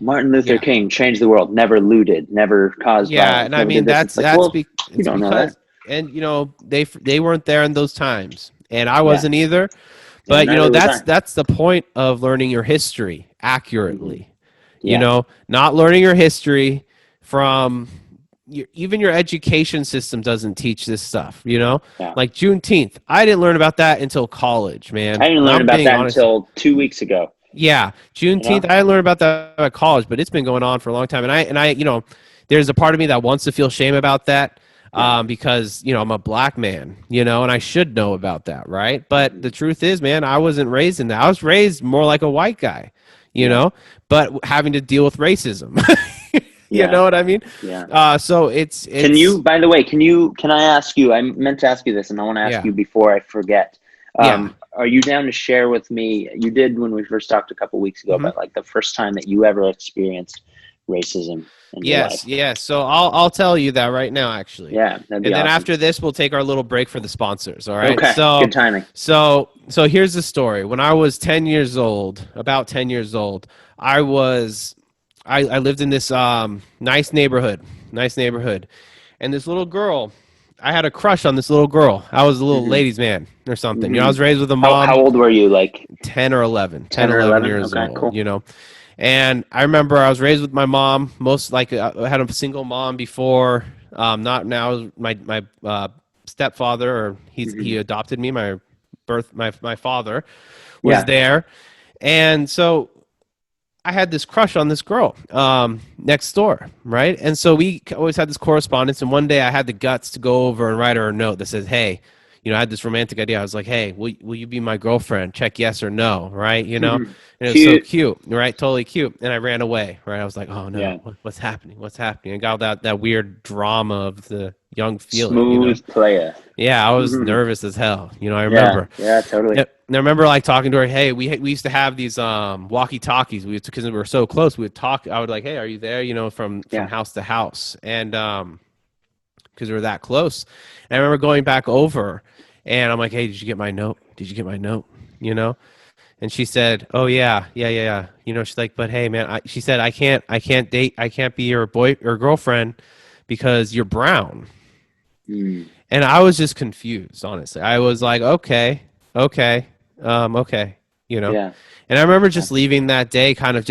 Martin Luther King changed the world, never looted, never caused violence. And I mean, that's you don't know that. And they weren't there in those times, and I wasn't either. But that's the point of learning your history accurately. Not learning your history from even your education system doesn't teach this stuff, like Juneteenth. I didn't learn about that until college, man. I didn't learn about that until 2 weeks ago. Yeah. Juneteenth. I didn't learn about that at college, but it's been going on for a long time. And I, there's a part of me that wants to feel shame about that. Because, I'm a black man, and I should know about that. Right. But the truth is, man, I wasn't raised in that. I was raised more like a white guy, but having to deal with racism. You know what I mean? Yeah. So it's can I ask you, I meant to ask you this and I want to ask you before I forget. Are you down to share with me, you did when we first talked a couple weeks ago, about like the first time that you ever experienced racism in your Yes, life? yes. So I'll tell you that right now, actually. Yeah, that'd be And then awesome. after this, we'll take our little break for the sponsors. All right. Okay, good timing. So here's the story. When I was 10 years old, about 10 years old, I lived in this nice neighborhood, and this little girl. I had a crush on this little girl. I was a little Hmm. ladies' man or something. You know, I Hmm. was raised with a How mom, old were you? Like 10 or 11, 10, 10 or 11 11? years Okay, old. cool. You know, and I remember I was raised with my mom. Most like I had a single mom before. Not now. My stepfather, or Hmm. he adopted me. My father was Yeah. there, and so I had this crush on this girl next door, right? And so we always had this correspondence. And one day I had the guts to go over and write her a note that says, "Hey, I had this romantic idea. I was like, hey, will you be my girlfriend? Check yes or no, right? Hmm. And it was so Cute. cute, right? Totally cute. And I ran away, right? I was like, oh no, Yeah. what's happening? What's happening? I got that weird drama of the young feeling. Smooth player. Yeah, I was Hmm. nervous as hell. I Yeah. remember. Yeah, totally. And I remember like talking to her. Hey, we used to have these walkie talkies. Because we were so close. We would talk. I would like, hey, are you there? From Yeah. house to house, and because we were that close. And I remember going back over, and I'm like, hey, did you get my note? Did you get my note? And she said, oh yeah. She's like, but hey, man, she said, I can't date, I can't be your boy or girlfriend because you're brown. Mm. And I was just confused, honestly. I was like, okay, okay, okay. Yeah. And I remember just leaving that day kind of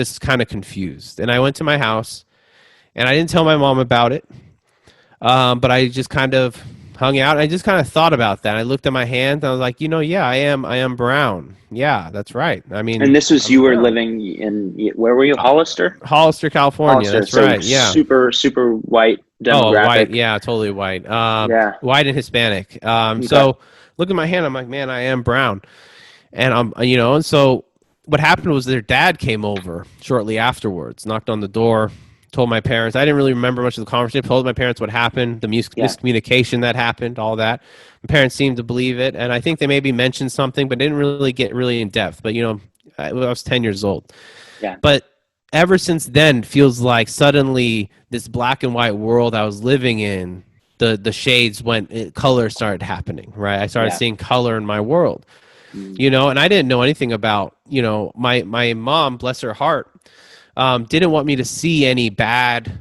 confused. And I went to my house, and I didn't tell my mom about it. But I just kind of hung out. I just kind of thought about that. I looked at my hand. And I was like, yeah, I am brown. Yeah, that's right. I mean, And this was, I'm you were brown. living in, where were you? Hollister? Hollister, California. Hollister. That's So right. Yeah. super, super white Oh, white. demographic. Yeah, totally white. Yeah. White and Hispanic. Okay. So look at my hand. I'm like, man, I am brown. And and so what happened was their dad came over shortly afterwards, knocked on the door, told my parents. I didn't really remember much of the conversation. Told my parents what happened, the Yeah. miscommunication that happened, all that. My parents seemed to believe it, and I think they maybe mentioned something, but didn't really get really in depth. But I was 10 years old. Yeah. But ever since then, feels like suddenly this black and white world I was living in, the shades color started happening. Right, I started Yeah. seeing color in my world. Mm. And I didn't know anything about, my mom, bless her heart, didn't want me to see any bad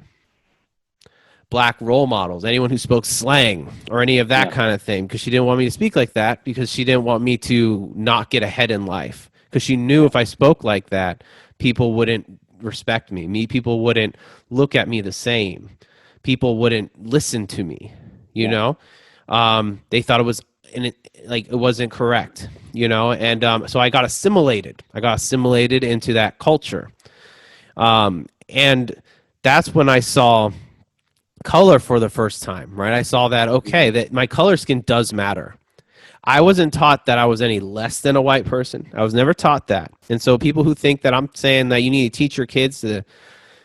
black role models, anyone who spoke slang or any of that Yeah. kind of thing, because she didn't want me to speak like that, because she didn't want me to not get ahead in life, because she knew if I spoke like that, people wouldn't respect me. People wouldn't look at me the same. People wouldn't listen to me. Yeah. They thought it was it wasn't correct, and so I got assimilated. Into that culture, and that's when I saw color for the first time. Right, I saw that that my color skin does matter. I wasn't taught that I was any less than a white person. I was never taught that, and so people who think that I'm saying that you need to teach your kids to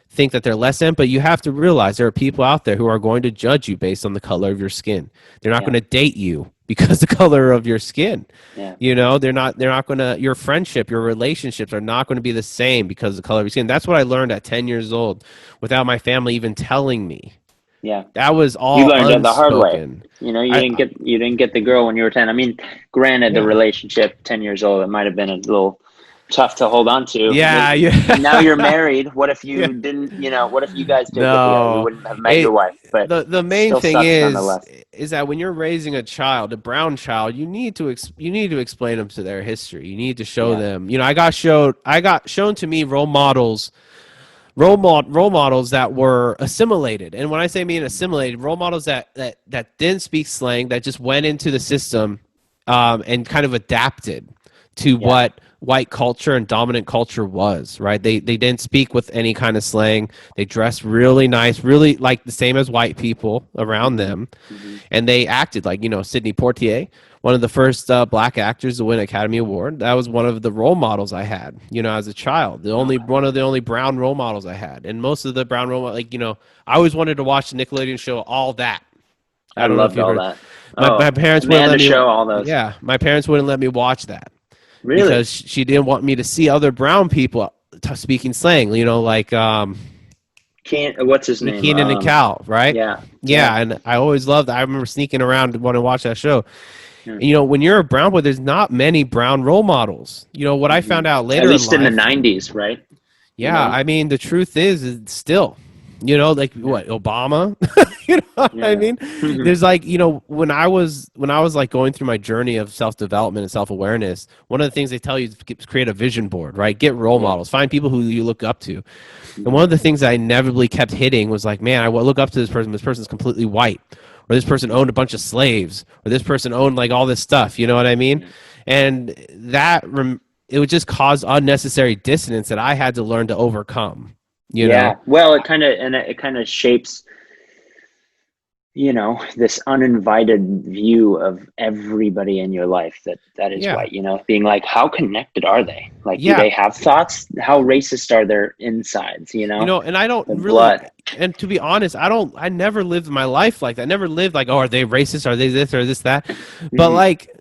think that they're less than, but you have to realize there are people out there who are going to judge you based on the color of your skin. They're not Yeah. going to date you because the color of your skin. Yeah. They're not going to, your friendship, your relationships are not going to be the same because of the color of your skin. That's what I learned at 10 years old without my family even telling me. Yeah. That was You all learned it the hard way. unspoken. You didn't get the girl when you were 10. I mean, granted, the Yeah. relationship 10 years old, it might have been a little tough to hold on to. Yeah. Now you're married. What if Yeah. you didn't, what if you guys did get together? You No, wouldn't have met your wife, but the main still thing sucks nonetheless. is that when you're raising a child, a brown child, you need to explain them to their history. You need to show Yeah. them. I got shown to me role models that were assimilated. And when I say being assimilated, role models that didn't speak slang, that just went into the system and kind of adapted to what white culture and dominant culture was, right? They didn't speak with any kind of slang. They dressed really nice, really like the same as white people around them. Mm-hmm. And they acted like, Sidney Poitier, one of the first black actors to win an Academy Award. That was one of the role models I had, as a child. One of the only brown role models I had. And most of the brown role models, I always wanted to watch the Nickelodeon show All That. I don't know if loved you all heard. that. My parents wouldn't Amanda let me. show, all those. Yeah, my parents wouldn't let me watch that Really? because she didn't want me to see other brown people speaking slang. What's his name? Keenan and Cal, right? Yeah. Yeah, and I always loved. I remember sneaking around when I watched that show. Yeah. You know, when you're a brown boy, there's not many brown role models. You know what I found out later, at least in life, in the 90s, right? yeah, I mean, the truth is still, you know, like what, Obama, you know what I mean? There's like, you know, when I was like going through my journey of self-development and self-awareness, one of the things they tell you is create a vision board, right? Get role models, find people who you look up to. And one of the things I inevitably kept hitting was like, man, I look up to this person. This person's completely white, or this person owned a bunch of slaves, or this person owned like all this stuff. You know what I mean? And that it would just cause unnecessary dissonance that I had to learn to overcome. You know? Well, it kind of shapes, you know, this uninvited view of everybody in your life that is white, you know, being like, how connected are they? Like, do they have thoughts? How racist are their insides, you know? You know, and I don't and to be honest, I never lived my life like that. I never lived like, oh, are they racist? Are they this or this, that? But like,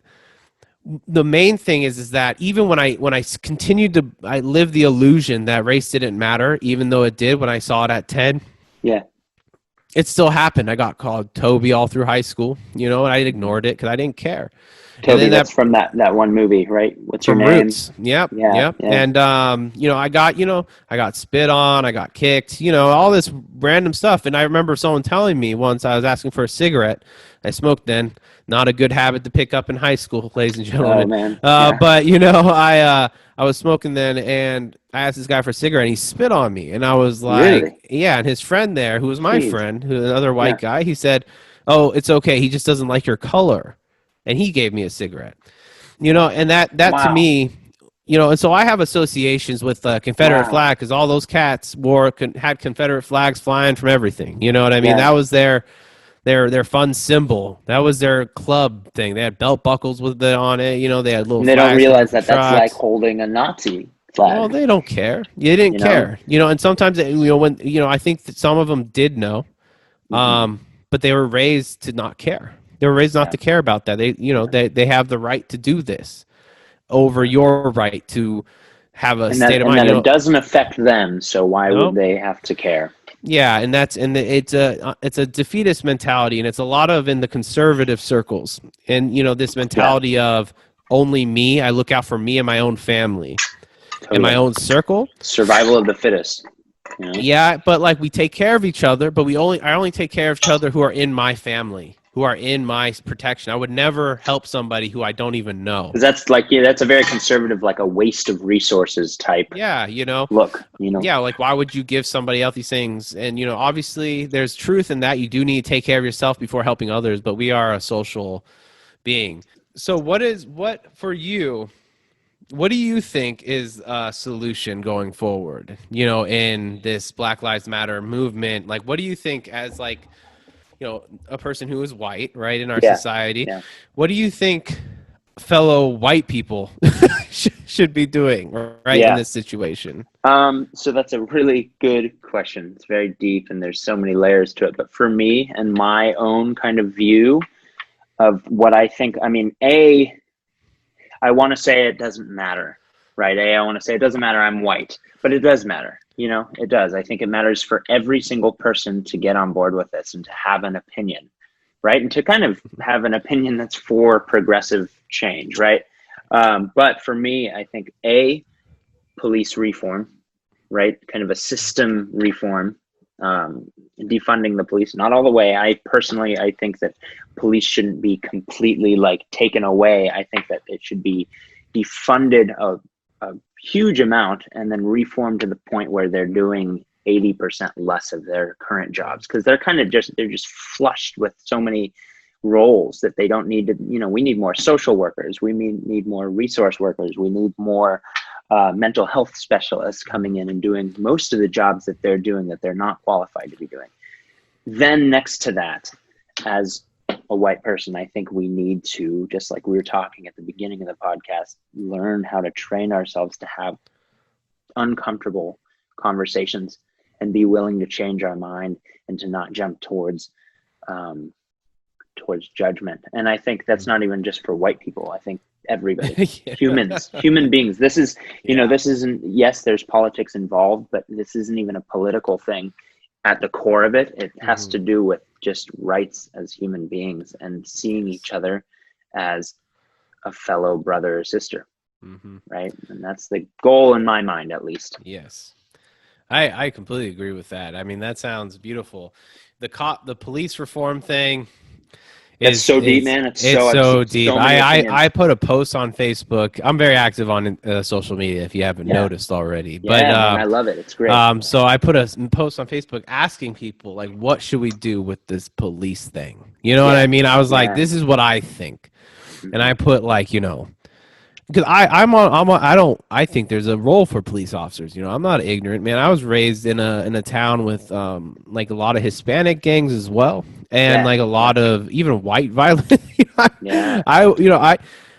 the main thing is that even when I continued to, I lived the illusion that race didn't matter, even though it did when I saw it at 10. Yeah. It still happened. I got called Toby all through high school, you know, and I ignored it because I didn't care. Toby, that's from that one movie, right? What's your name? Roots. Yep. And you know, I got spit on, I got kicked, you know, all this random stuff. And I remember someone telling me once, I was asking for a cigarette. I smoked then. Not a good habit to pick up in high school, ladies and gentlemen. Oh, man. But you know, I was smoking then, and I asked this guy for a cigarette, and he spit on me, and I was like, really? yeah. And his friend there, who was my friend, who another white guy, he said, "Oh, it's okay. He just doesn't like your color," and he gave me a cigarette. You know, and that to me, you know, and so I have associations with the Confederate flag because all those cats had Confederate flags flying from everything. You know what I mean? That was their fun symbol. That was their club thing. They had belt buckles with it on it. You know, they had little. And they don't realize that that's like holding a Nazi flag. Well, they don't care. You didn't care. You know, and sometimes you know when you know I think that some of them did know, but they were raised to not care. They were raised not to care about that. They have the right to do this over your right to have a state of mind. And it doesn't affect them, so why would they have to care? Yeah, and it's a defeatist mentality, and it's a lot of in the conservative circles, and you know this mentality of only me. I look out for me and my own family, and my own circle. Survival of the fittest. You know? Yeah, but like we take care of each other, but I only take care of each other who are in my family, who are in my protection. I would never help somebody who I don't even know. That's like, that's a very conservative, like a waste of resources type. Yeah, you know. Look, you know. Yeah, like why would you give somebody else these things? And, you know, obviously there's truth in that. You do need to take care of yourself before helping others, but we are a social being. So what do you think is a solution going forward, you know, in this Black Lives Matter movement? Like, what do you think as like, you know, a person who is white, right, in our society, what do you think fellow white people should be doing, right, in this situation? So that's a really good question. It's very deep and there's so many layers to it. But for me and my own kind of view of what I think, I mean, I want to say it doesn't matter, right? I want to say it doesn't matter I'm white, but it does matter. You know, it does. I think it matters for every single person to get on board with this and to have an opinion, right? And to kind of have an opinion that's for progressive change, right? But for me, I think police reform, right? Kind of a system reform, defunding the police, not all the way. I think that police shouldn't be completely like taken away. I think that it should be defunded a huge amount and then reformed to the point where they're doing 80% less of their current jobs because they're just flushed with so many roles that they don't need to, you know, we need more social workers, we need more resource workers, we need more mental health specialists coming in and doing most of the jobs that they're doing that they're not qualified to be doing. Then next to that, as a white person, I think we need to, just like we were talking at the beginning of the podcast, learn how to train ourselves to have uncomfortable conversations and be willing to change our mind and to not jump towards judgment. And I think that's not even just for white people. I think everybody, human beings. This is, you know, this isn't, yes, there's politics involved, but this isn't even a political thing. at the core of it, it has Mm-hmm. to do with just rights as human beings and seeing each other as a fellow brother or sister, Mm-hmm. right? And that's the goal in my mind, at least. Yes. I completely agree with that. I mean, that sounds beautiful. The police reform thing That's is so deep, is man. it's I've so seen deep. so many I opinions. put a post on Facebook. I'm very active on social media if you haven't Yeah. noticed already. But Yeah, man. I love it. It's great. so I put a post on Facebook asking people like, what should we do with this police thing? You know what I Yeah. mean? I was like, Yeah. this is what I think, and Mm-hmm. I put like, because I think there's a role for police officers. I'm not ignorant, man. I was raised in a town with like a lot of Hispanic gangs as well, and Yeah. like a lot of even white violence. Yeah.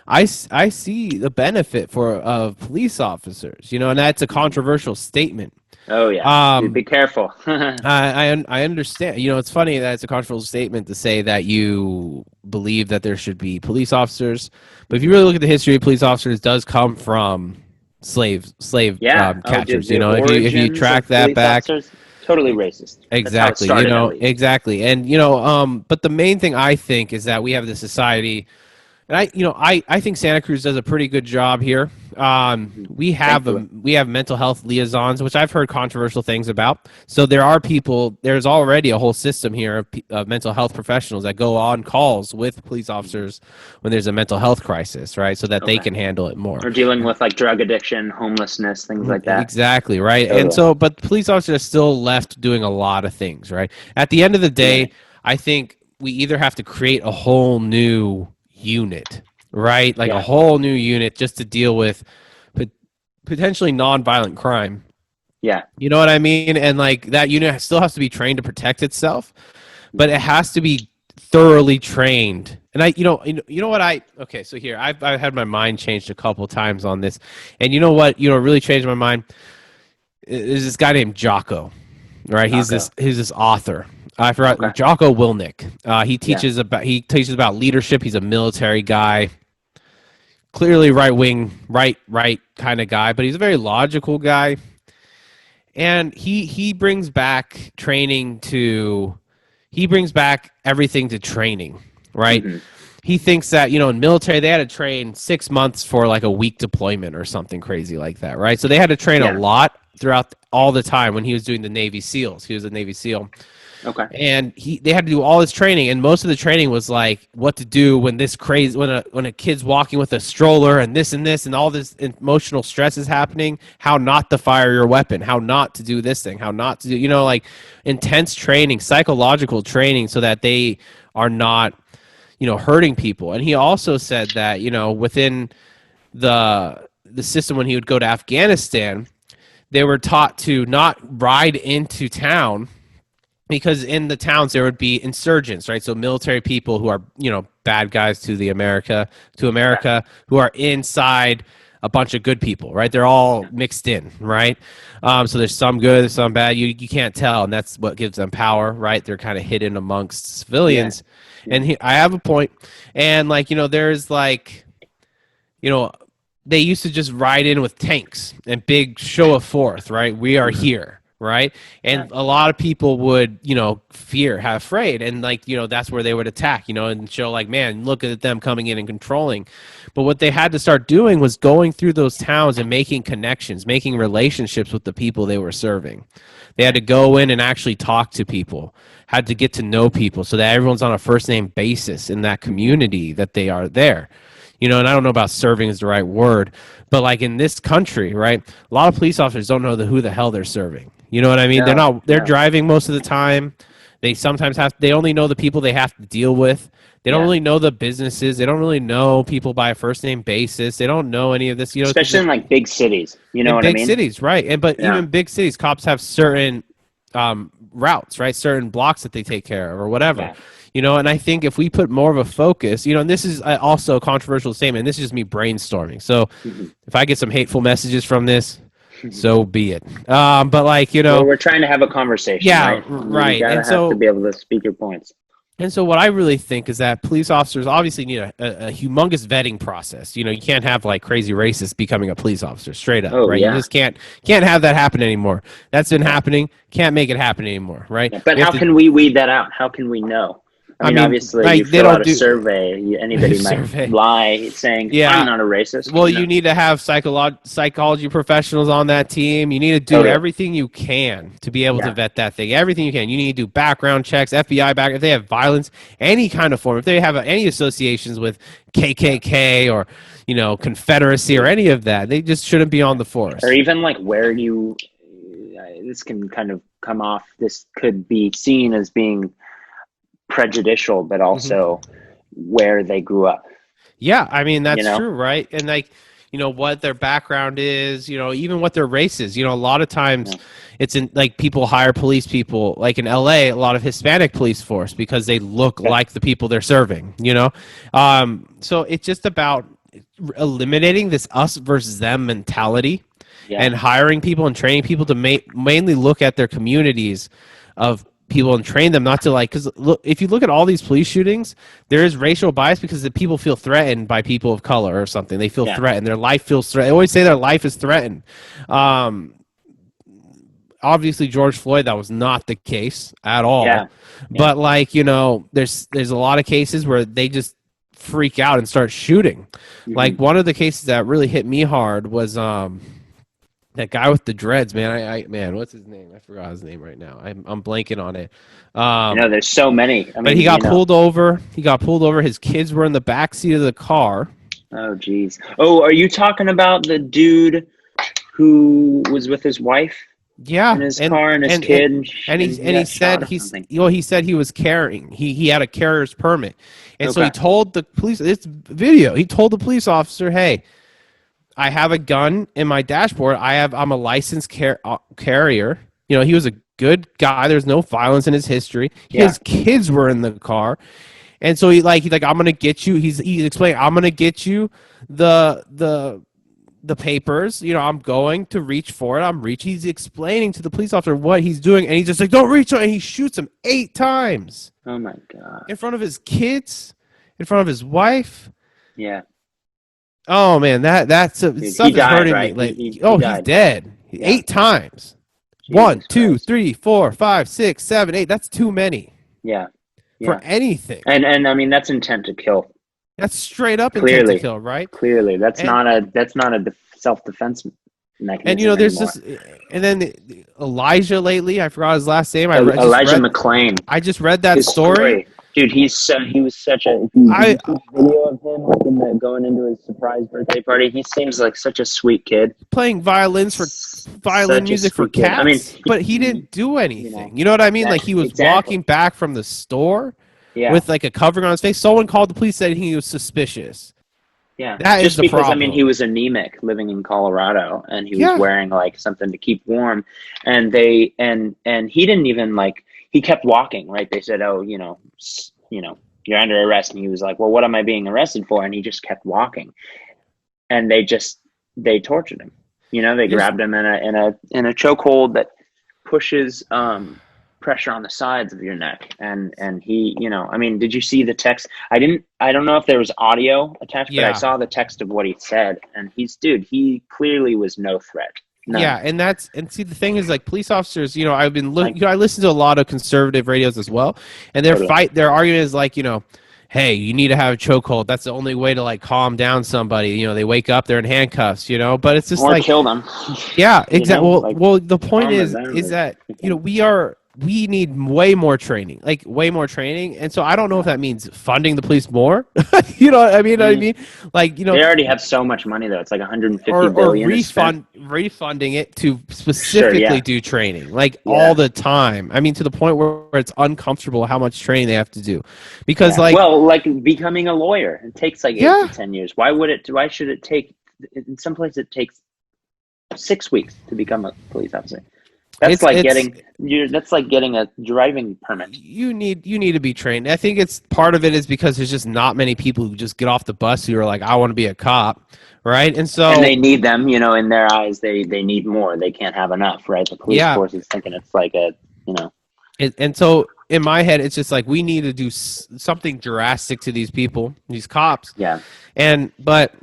I see the benefit of police officers, and that's a Mm-hmm. controversial statement. Oh, yeah. Dude, Um, be careful. I understand. It's funny that it's a controversial statement to say that you believe that there should be police officers, but if you really look at the history of police officers, it does come from slave Yeah. Oh, dude, catchers. the If you origins track of that police back, officers, totally racist. That's how it exactly. started, at least. Exactly. And but the main thing I think is that we have this society. And I think Santa Cruz does a pretty good job here. Mhm. We have Thankfully. we have mental health liaisons, which I've heard controversial things about. So there are people. There's already a whole system here of mental health professionals that go on calls with police officers when there's a mental health crisis, right? So that they Okay. can handle it more. Or dealing with like drug addiction, homelessness, things like that. Exactly, right. And Totally. so, but police officers are still left doing a lot of things, right? At the end of the day, Right. I think we either have to create a whole new unit, right? Like a Yeah. whole new unit just to deal with potentially nonviolent crime. Yeah. You know what I mean? And like that unit still has to be trained to protect itself, but it has to be thoroughly trained. And okay, so here I've had my mind changed a couple times on this, and you know what? Really changed my mind. There's this guy named Jocko, right? He's Taco. this author. I forgot Okay. Jocko Willnick. He Yeah. teaches about leadership. He's a military guy, clearly right kind of guy, but he's a very logical guy. And he brings back he brings back everything to training, right? Mm-hmm. He thinks that in military they had to train 6 months for like a week deployment or something crazy like that, right? So they had to train a Yeah. lot throughout all the time when he was doing the Navy SEALs. He was a Navy SEAL, Okay. and they had to do all this training, and most of the training was like what to do when when a kid's walking with a stroller and this and all this emotional stress is happening, how not to fire your weapon, how not to do this thing, how not to do like intense training, psychological training, so that they are not hurting people. And he also said that within the system, when he would go to Afghanistan, they were taught to not ride into town, because in the towns there would be insurgents, right? So military people who are bad guys to America, who are inside a bunch of good people, right? They're all mixed in, right? So there's some good, there's some bad. You can't tell, and that's what gives them power, right? They're kind of hidden amongst civilians. Yeah. And I have a point, and there's they used to just ride in with tanks and big show of force, right? We are here, right? And a lot of people would, have afraid, and that's where they would attack, and show like, man, look at them coming in and controlling. But what they had to start doing was going through those towns and making connections, making relationships with the people they were serving. They had to go in and actually talk to people, had to get to know people, so that everyone's on a first name basis in that community that they are there. And I don't know about serving is the right word, but like in this country, right? A lot of police officers don't know who the hell they're serving. You know what I mean? They're driving most of the time. They sometimes they only know the people they have to deal with. They don't really know the businesses. They don't really know people by a first name basis. They don't know any of this, Especially in like big cities. You know what I mean? Big cities, right? But even big cities, cops have certain routes, right? Certain blocks that they take care of or whatever. Yeah. And I think if we put more of a focus, and this is also a controversial statement, and this is just me brainstorming. So if I get some hateful messages from this, so be it. But well, we're trying to have a conversation. Yeah, right. You gotta have to be able to speak your points. And so what I really think is that police officers obviously need a humongous vetting process. You know, you can't have like crazy racists becoming a police officer straight up, Oh right? You yeah. just can't have that happen anymore. That's been happening. Can't make it happen anymore, right? Yeah. But We have how to. can we weed that out? How can we know? I I mean, mean, obviously, you like they fill out don't a do survey. Anybody might survey. lie saying, "I'm Yeah. not a racist." Well, you need to have psychology professionals on that team. You need to do Totally. everything you can to be able to Yeah. vet that thing. Everything you can. You need to do background checks, FBI back. If they have violence, any kind of form, if they have any associations with Yeah. KKK or Confederacy or any of that, they just shouldn't be on the Or force. even like where you. This can kind of come off. This could be seen as being prejudicial, but Hmm. also where they grew up. Yeah, I mean You that's know. true, right? And like, what their background is, even what their race is. A lot of times Yeah. it's in like people hire police people like in LA, a lot of Hispanic police force because they look Okay. like the people they're serving. So it's just about eliminating this us versus them mentality Yeah. and hiring people and training people to mainly look at their communities of people and train them not to like, because look, if you look at all these police shootings, there is racial bias because the people feel threatened by people of color or something. They feel Yeah. threatened, their life feels threatened. They always say their life is threatened. um Obviously George Floyd, that was not the case at all. Yeah. Yeah. But like, there's a lot of cases where they just freak out and start shooting. Hmm. Like one of the cases that really hit me hard was that guy with the dreads, man. Man, what's his name? I forgot his name right now. I'm blanking on it. I know there's so many. I But he mean, got pulled over. He got pulled over. His kids were in the back seat of the car. Oh, geez. Oh, are you talking about the dude who was with his wife in Yeah, his and car and his and and kid, and and he he and he got said shot or he's something? he said he was carrying. He had a carrier's permit, and so he Okay. told the police. It's video. He told the police officer, "Hey, I have a gun in my dashboard. I'm a licensed carrier. He was a good guy. There's no violence in his history. Yeah. His kids were in the car, and so he's like, I'm gonna get you. He's explaining, I'm gonna get you the papers. I'm going to reach for it. He's explaining to the police officer what he's doing, and he's just like, don't reach on it. And he shoots him 8 times Oh my God. in front of his kids, in front of his wife. Yeah. Oh man, that's Dude, he stuff is died, hurting me. right? Like, He he's died. dead Yeah. 8 times. One, Jesus two, Christ. 3, 4, 5, 6, 7, 8. That's too many Yeah. for Yeah. anything. And I mean that's intent to kill. That's straight up intent to Clearly. kill, right? Clearly. And That's not a self-defense and mechanism there's anymore. just and then Elijah lately. I forgot his last name. I re- just Elijah read. McClain. I just read that His story. story, dude. He was such a. If you I see video of him like going into his surprise birthday party, he seems like such a sweet kid. playing violin Such a music for sweet kid. I mean, cats, but he didn't do you know, anything. You know what I mean? Like he was exactly. walking back from the store Yeah, with like a covering on his face. Someone called the police, said he was suspicious. yeah. That is Just the because I mean, he problem. was anemic, living in Colorado, and he was Yeah. wearing like something to keep warm, and he didn't even like. He kept walking. Right? They said, "Oh, you're under arrest," and he was like, "Well, what am I being arrested for?" And he just kept walking, and they tortured him. They There's grabbed him in a chokehold that pushes pressure on the sides of your neck, and he, I mean, did you see the text? I don't know if there was audio attached, but I yeah. saw the text of what he said, and he clearly was no threat, none. Yeah, and see the thing is like police officers, I've been Like, I listen to a lot of conservative radios as well, and totally. their argument is like, hey, you need to have a chokehold. That's the only way to like calm down somebody. They wake up, they're in handcuffs, but it's just Or like, kill them. yeah, exactly. Like Well, the point calm them is down. that we need way more training, like way more training, and so I don't know if that means funding the police more. You know what I mean? Like They already have so much money though. It's like 150 or billion is spent. refunding it to Sure, specifically yeah. do training like all Yeah. the time. I mean, to the point where it's uncomfortable how much training they have to do, because Yeah. like, Well, like becoming a lawyer, it takes like 8 yeah, to 10 years. Why should it take? In some places, it takes 6 weeks to become a police officer. That's like it's that's like getting a driving permit. you need to be trained. I think it's part of it is because there's just not many people who just get off the bus who are like, I want to be a cop, right? And And so they need them, in their eyes, they need more. They can't have enough, right? The police yeah, force is thinking it's like a, And so in my head, it's just like we need to do something drastic to these people, these cops. Yeah. But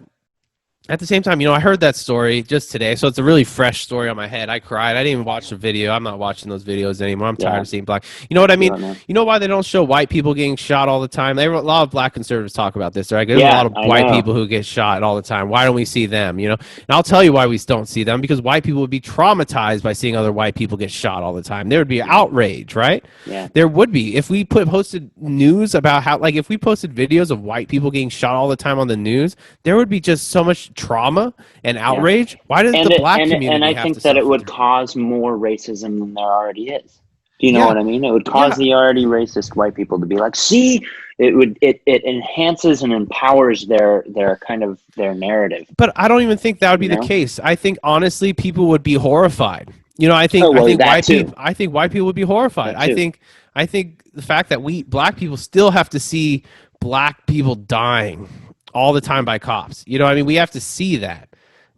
at the same time, I heard that story just today, so it's a really fresh story on my head. I cried. I didn't even watch the video. I'm not watching those videos anymore. I'm tired of seeing black. You know what I mean? You know why they don't show white people getting shot all the time? A lot of black conservatives talk about this, right? There's a lot of white people who get shot all the time. Why don't we see them? And I'll tell you why we don't see them, because white people would be traumatized by seeing other white people get shot all the time. There would be outrage, right? Yeah. There would be. If we posted news about how, like, if we posted videos of white people getting shot all the time on the news, there would be just so much trauma and outrage. Why does the black community and I have think to that it would suffer? cause more racism than there already is. Do you know what I mean? It would cause the already racist white people to be like, see, it enhances and empowers their kind of their narrative. But I don't even think that would be the case. I think honestly people would be horrified. I think white people would be horrified. I think the fact that we black people still have to see black people dying all the time by cops. We have to see that.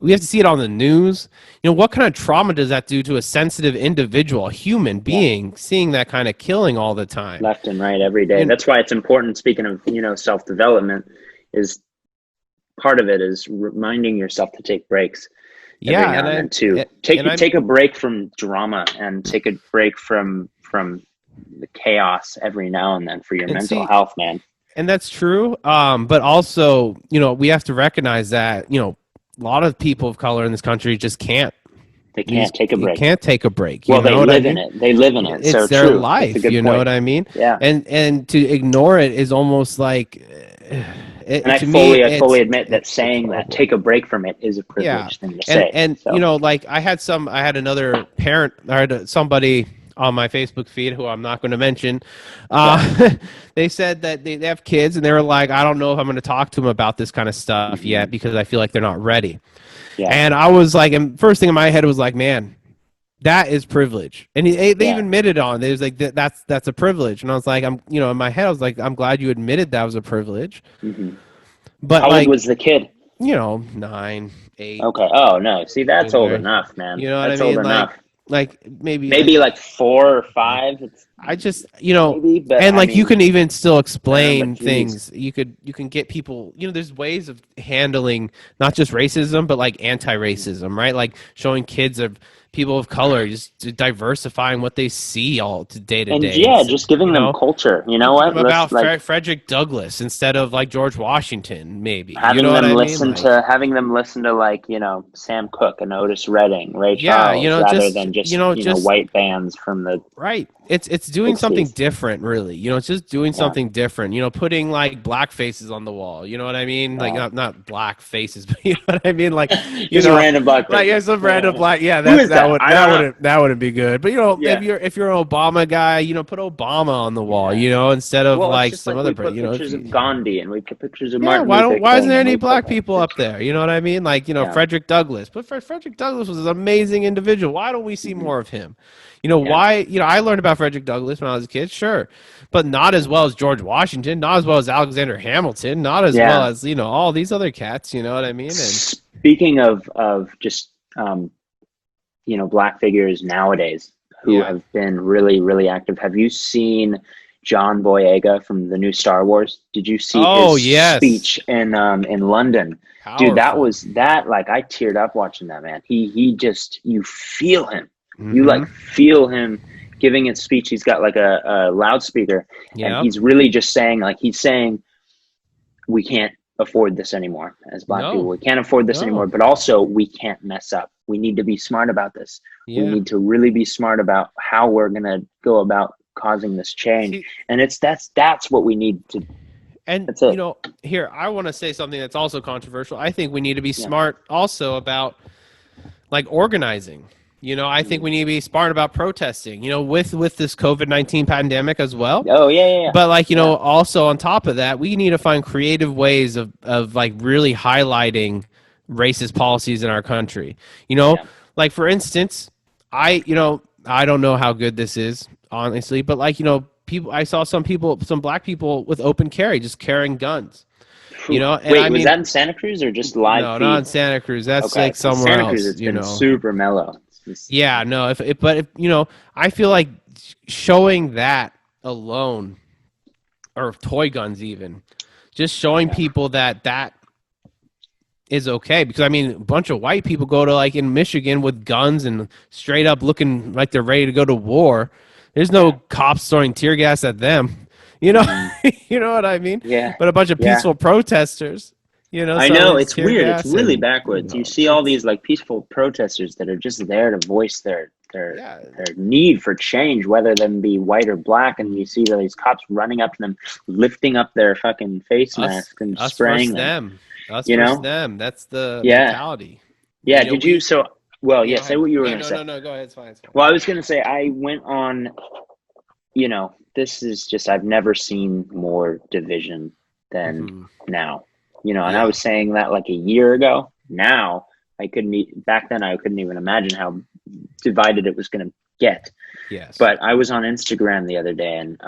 We have to see it on the news. What kind of trauma does that do to a sensitive individual, a human being, seeing that kind of killing all the time? Left and right every day. That's why it's important, speaking of, self-development, is part of it is reminding yourself to take breaks. And to take a break from drama and take a break from the chaos every now and then for your mental health, man. And that's true. But also, we have to recognize that, a lot of people of color in this country just can't. They can't take a break. Can't take a break. Well, they live in it. They live in it. It's so their true. life. You know what I mean? Yeah. And to ignore it is almost like. I fully admit that saying that, take a break from it, is a privileged thing to say. And like I had another parent, I had somebody on my Facebook feed who I'm not going to mention. They said that they have kids, and they were like, I don't know if I'm going to talk to them about this kind of stuff yet because I feel like they're not ready. Yeah. And I was like, and first thing in my head was like, man, that is privilege. And they even admitted on it. It was like, that's a privilege. And I was like, in my head, I was like, I'm glad you admitted that was a privilege. Mm-hmm. But how old was the kid? 9, 8. Okay. Oh no. See, that's old enough, man. You know what that's I mean? Old enough. Like maybe like 4 or 5. I just maybe, you can even still explain things. You can get people. There's ways of handling not just racism, but like anti-racism, right? Like showing kids of people of color, just diversifying what they see all day to day. Yeah, just giving them culture. You know what? About Frederick Douglass instead of like George Washington, maybe. Having them listen to like Sam Cooke and Otis Redding, Ray Charles, rather than just white bands from the right. It's doing 60s. Something different, really. It's just doing something different. Putting like black faces on the wall. You know what I mean? Like not black faces, but you know what I mean? Like just a random black. Like some random black. Yeah, that wouldn't be good. But if you're an Obama guy, put Obama on the wall. Instead of like some other. Pictures of Gandhi and we put pictures of Martin. Why isn't there any black people up there? You know what I mean? Like Frederick Douglass. But Frederick Douglass was an amazing individual. Why don't we see more of him? Why? I learned about Frederick Douglass when I was a kid, sure, but not as well as George Washington, not as well as Alexander Hamilton, not as well as all these other cats. You know what I mean? And speaking of just black figures nowadays who have been really, really active. Have you seen John Boyega from the new Star Wars? Did you see his speech in London? Powerful. Dude, I teared up watching that, man. He just, you feel him. Mm-hmm. You like feel him giving his speech. He's got like a loudspeaker and he's really just saying, we can't afford this anymore as black people. We can't afford this anymore, but also we can't mess up. We need to be smart about this. We need to really be smart about how we're going to go about causing this change. And that's what we need to. And here, I want to say something that's also controversial. I think we need to be smart also about like organizing. I think we need to be smart about protesting, with this COVID-19 pandemic as well. Oh, yeah. But also on top of that, we need to find creative ways of like really highlighting racist policies in our country. Like for instance, I don't know how good this is, honestly, but I saw some black people with open carry, just carrying guns. And wait, was that in Santa Cruz or just live? No, not in Santa Cruz. That's somewhere Santa Cruz, else. It's been super mellow. Yeah, no. But I feel like showing that alone, or toy guns even, just showing people that is okay. Because I mean, a bunch of white people go to like in Michigan with guns and straight up looking like they're ready to go to war. There's no cops throwing tear gas at them. You know, you know what I mean? Yeah. But a bunch of peaceful protesters. You know, I so know, it's it's tear weird. It's gas really and, backwards. you You know, see all these like peaceful protesters that are just there to voice their yeah. need for change, whether them be white or black, and you see these cops running up to them, lifting up their fucking face masks and Us spraying versus them. Us You versus know? them. That's the Yeah. mentality. Yeah. You know, Did you go say ahead. what you were Yeah, gonna say. no, go ahead, it's fine. Well, I was gonna say I went on, this is just I've never seen more division than now. And I was saying that like a year ago. Now back then I couldn't even imagine how divided it was going to get. Yes. But I was on Instagram the other day, and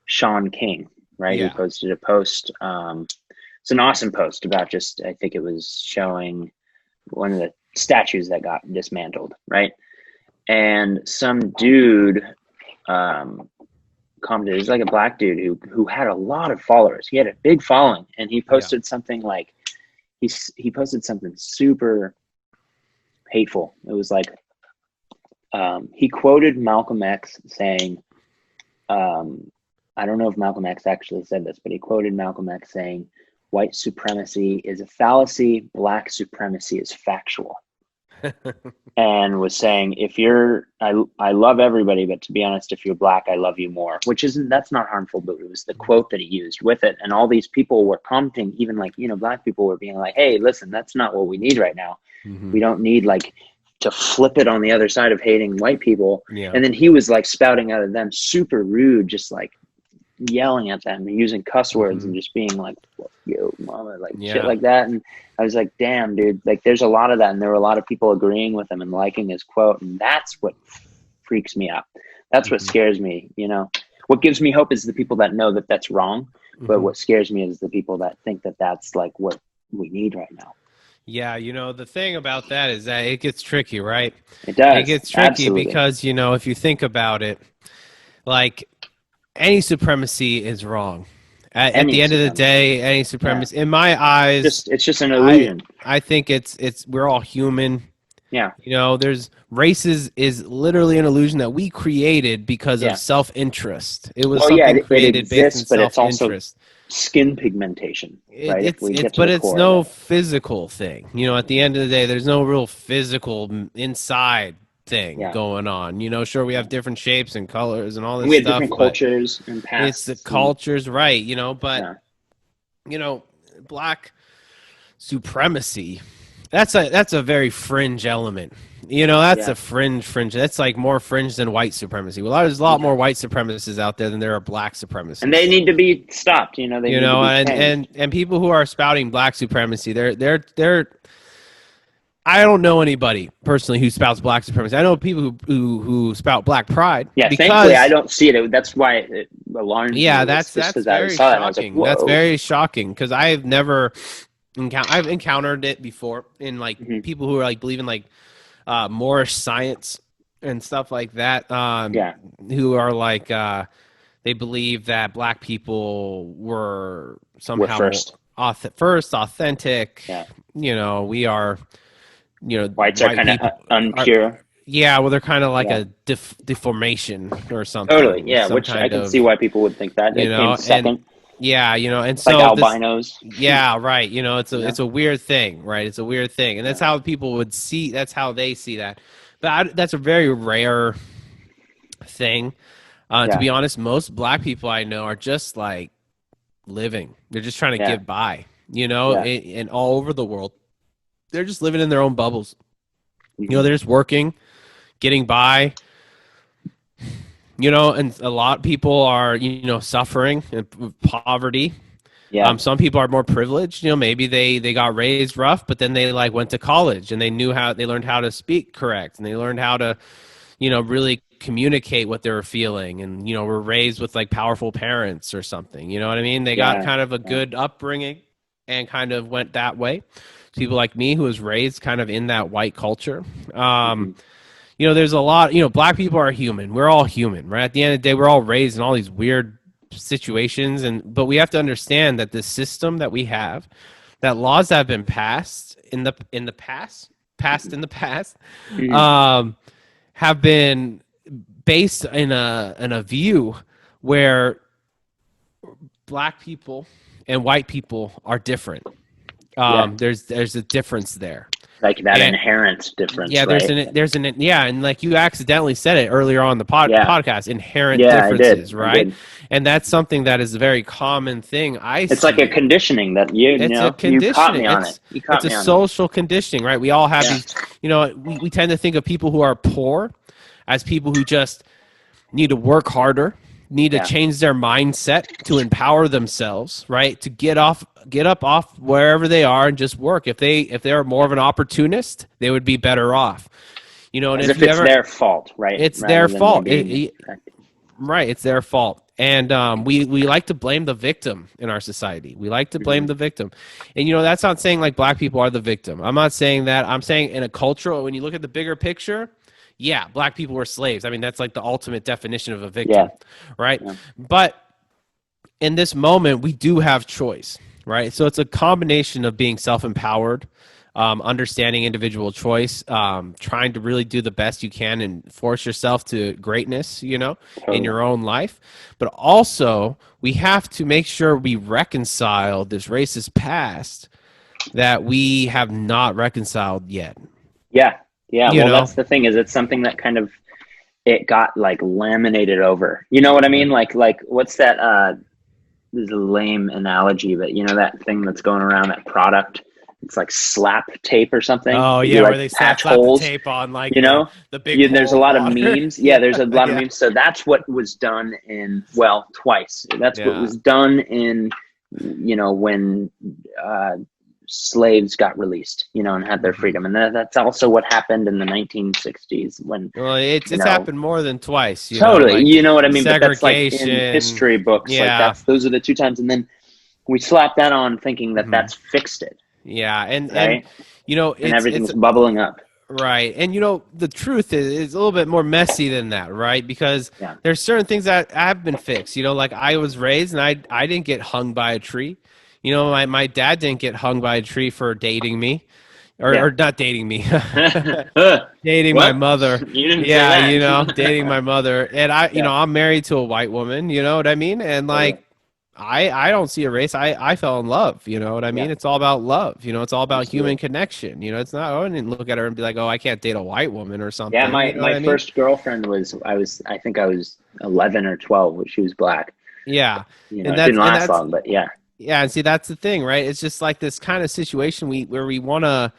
Sean King, right? He posted a post. It's an awesome post about I think it was showing one of the statues that got dismantled, and some dude commented. It was like a black dude who had a lot of followers. He had a big following, and he posted something like he posted something super hateful. It was like he quoted Malcolm X saying, I don't know if Malcolm X actually said this, but he quoted Malcolm X saying, "White supremacy is a fallacy. Black supremacy is factual." And was saying, I love everybody, but to be honest, if you're black, I love you more, that's not harmful, but it was the quote that he used with it. And all these people were commenting, even like, black people were being like, hey, listen, that's not what we need right now. We don't need like to flip it on the other side of hating white people. Yeah. And then he was like spouting out of them super rude, just like yelling at them and using cuss words and just being like, yo, mama, like shit like that. And I was like, damn, dude, like there's a lot of that. And there were a lot of people agreeing with him and liking his quote. And that's what freaks me out. That's what scares me. What gives me hope is the people that know that that's wrong. But what scares me is the people that think that that's like what we need right now. Yeah, the thing about that is that it gets tricky, right? It does. It gets tricky. Absolutely. Because, if you think about it, like any supremacy is wrong. At the end of the day, any supremacy, in my eyes, it's just an illusion. I think we're all human. Yeah. There's races is literally an illusion that we created because of self-interest. It was something created based on self-interest. Skin pigmentation, right? It's no physical thing. At the end of the day, there's no real physical inside thing going on. Sure, we have different shapes and colors and all this stuff. We have different cultures and It's pasts. the cultures, right? But black supremacy, that's a very fringe element. That's a fringe. That's like more fringe than white supremacy. Well, there's a lot more white supremacists out there than there are black supremacists, and they need to be stopped. They need to be changed. and people who are spouting black supremacy, they're. I don't know anybody personally who spouts black supremacy. I know people who spout black pride. Yeah, thankfully I don't see it. That's why it alarms me. Yeah, that's very shocking. That's very shocking because I've never I've encountered it before in like people who are like believe in like Moorish science and stuff like that. Who are like they believe that black people were somehow first authentic. Yeah. We are. Whites are kind of unpure. Well, they're kind of like a deformation or something. Totally, yeah. Which I can see why people would think that. It came second. And so like albinos. Right. It's a weird thing, right? It's a weird thing, and that's how people would see. That's how they see that. But that's a very rare thing. To be honest, most black people I know are just like living. They're just trying to get by. And all over the world. They're just living in their own bubbles. They're just working, getting by. And a lot of people are, suffering with poverty. Yeah. Some people are more privileged. Maybe they got raised rough, but then they like went to college and they learned how to speak correct, and they learned how to, really communicate what they were feeling, and were raised with like powerful parents or something. You know what I mean? They got kind of a good upbringing and kind of went that way. People like me who was raised kind of in that white culture. there's a lot, black people are human. We're all human, right? At the end of the day, we're all raised in all these weird situations, but we have to understand that the system that we have, that laws that have been passed in the past, Mhm. have been based in a view where black people and white people are different. There's a difference there. Like that inherent difference, yeah, right? And like you accidentally said it earlier on the podcast, inherent differences, I right? did. And that's something that is a very common thing. It's like a conditioning that you caught me on it. You caught it's me a on social conditioning, right? We all have these, we tend to think of people who are poor as people who just need to work harder, need to change their mindset to empower themselves, right? To get up off wherever they are and just work. If they're more of an opportunist, they would be better off. And if it's their fault, right? It's their fault. Right, it's their fault. And we like to blame the victim in our society. We like to blame the victim. And, that's not saying like black people are the victim. I'm not saying that. I'm saying in a cultural, when you look at the bigger picture, yeah, black people were slaves. I mean, that's like the ultimate definition of a victim, right? Yeah. But in this moment, we do have choice, right? So it's a combination of being self-empowered, understanding individual choice, trying to really do the best you can and force yourself to greatness, in your own life. But also, we have to make sure we reconcile this racist past that we have not reconciled yet. Yeah. Yeah, well, that's the thing, is it's something that kind of, it got like laminated over. You know what I mean? Like what's that, this is a lame analogy, but that thing that's going around, that product, it's like slap tape or something. Oh yeah, where they slap the tape on like the big there's a lot of memes. Yeah, there's a lot of memes. So that's what was done twice. That's what was done in, when slaves got released, and had their freedom. And that's also what happened in the 1960s when. Well, it's happened more than twice. Totally. You know what I mean? But that's like in history books. Yeah. Like those are the two times. And then we slap that on thinking that that's fixed it. Yeah. And everything's bubbling up. Right. And, the truth is a little bit more messy than that, right? Because there's certain things that have been fixed. Like I was raised and I didn't get hung by a tree. My dad didn't get hung by a tree for dating me, or not dating me, dating my mother. You didn't say that. Dating my mother. And I'm married to a white woman, you know what I mean? And like, I don't see a race. I fell in love, you know what I mean? It's all about love, it's all about human connection. It's not, I didn't look at her and be like, oh, I can't date a white woman or something. Yeah, my first girlfriend I think I was 11 or 12 when she was black. Yeah. It didn't last long, but yeah. Yeah, and see, that's the thing, right? It's just like this kind of situation where we want to,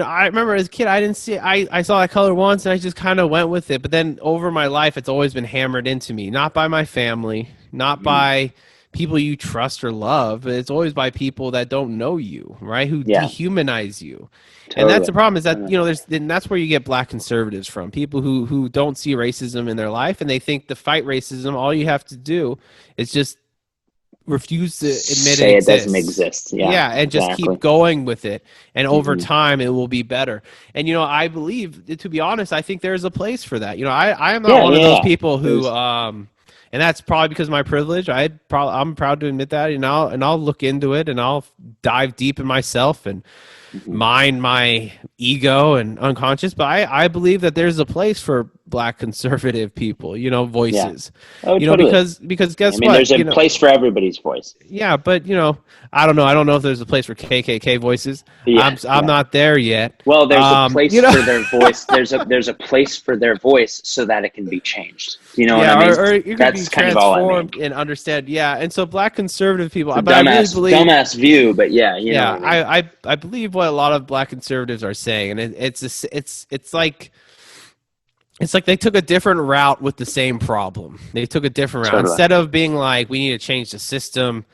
I remember as a kid, I saw that color once and I just kind of went with it. But then over my life, it's always been hammered into me, not by my family, not by people you trust or love, but it's always by people that don't know you, right? Who dehumanize you. Totally. And that's the problem, is that, that's where you get black conservatives from, people who don't see racism in their life, and they think to fight racism, all you have to do is just refuse to admit it doesn't exist. And just keep going with it, and over time it will be better. And I believe, to be honest, I think there's a place for that. I am not one of those people who and that's probably because of my privilege. I'm proud to admit that, and I'll look into it, and I'll dive deep in myself and mind my ego and unconscious. But I believe that there's a place for black conservative people, voices. Oh, totally. Because guess what? There's a place for everybody's voice. Yeah, but I don't know. I don't know if there's a place for KKK voices. I'm not there yet. Well, there's a place for their voice. There's a place for their voice so that it can be changed. You know what I mean? Or you can be transformed and understand. Yeah, and so black conservative people. But I really believe, dumbass view, but I believe what a lot of black conservatives are saying, and it's like they took a different route with the same problem. They took a different route. Totally. Instead of being like, we need to change the system,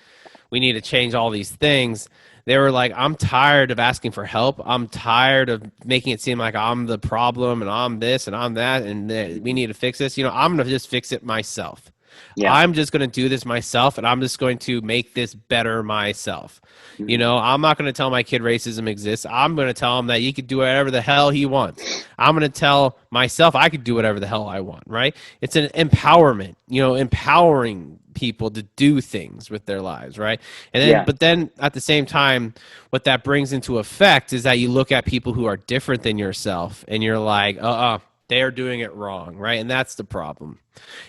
we need to change all these things, they were like, I'm tired of asking for help. I'm tired of making it seem like I'm the problem and I'm this and I'm that and we need to fix this. I'm going to just fix it myself. Yeah. I'm just going to do this myself, and I'm just going to make this better myself. Mhm. You know, I'm not going to tell my kid racism exists. I'm going to tell him that he could do whatever the hell he wants. I'm going to tell myself I could do whatever the hell I want, right? It's an empowerment, you know, empowering people to do things with their lives, right? And then, Yeah. but then at the same time, what that brings into effect is that you look at people who are different than yourself, and you're like, they're doing it wrong, right? And that's the problem,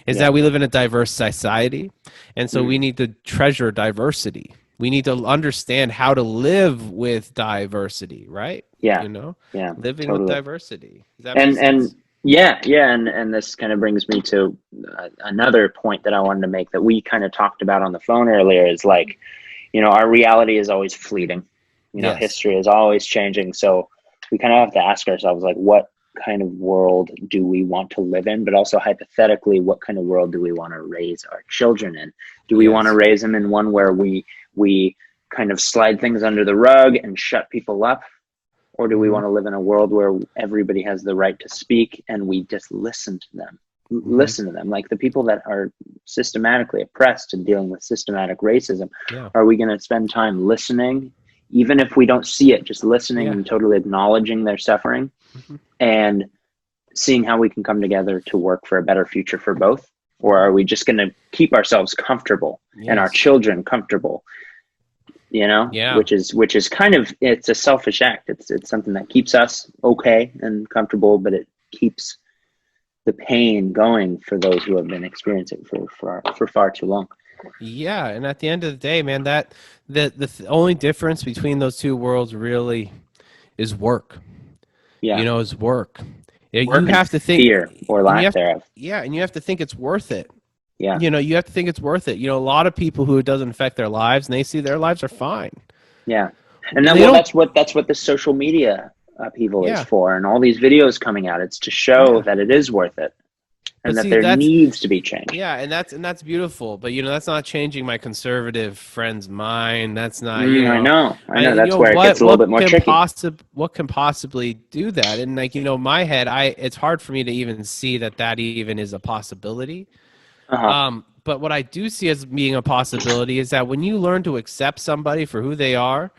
is that we live in a diverse society, and so we need to treasure diversity. We need to understand how to live with diversity, right? Yeah. You know, Yeah. living Totally. with diversity. Does that make sense? And yeah, and this kind of brings me to another point that I wanted to make that we kind of talked about on the phone earlier, is like, you know, our reality is always fleeting. You know, Yes. history is always changing. So we kind of have to ask ourselves, like, what kind of world do we want to live in? But also hypothetically, what kind of world do we want to raise our children in? Do we want to raise them in one where we kind of slide things under the rug and shut people up? Or do we want to live in a world where everybody has the right to speak and we just listen to them? Listen to them. Like the people that are systematically oppressed and dealing with systematic racism, are we going to spend time listening, even if we don't see it, just listening and totally acknowledging their suffering and seeing how we can come together to work for a better future for both? Or are we just going to keep ourselves comfortable and our children comfortable? You know, which is kind of, it's a selfish act. It's something that keeps us okay and comfortable, but it keeps the pain going for those who have been experiencing for far too long. Yeah, and at the end of the day, man, that the only difference between those two worlds really is work. Yeah, you know, is work. Work you have to think fear or lack thereof. Yeah, and you have to think it's worth it. Yeah. You know, you have to think it's worth it. You know, a lot of people who it doesn't affect their lives, and they see their lives are fine. Yeah. And then, well, that's what the social media upheaval is for, and all these videos coming out. It's to show that it is worth it, and that there needs to be change. Yeah, and that's beautiful. But you know, that's not changing my conservative friend's mind. That's not. You know, I know. That's where it gets a little bit more tricky. What can possibly do that? And like, you know, my head, it's hard for me to even see that even is a possibility. But what I do see as being a possibility is that when you learn to accept somebody for who they are,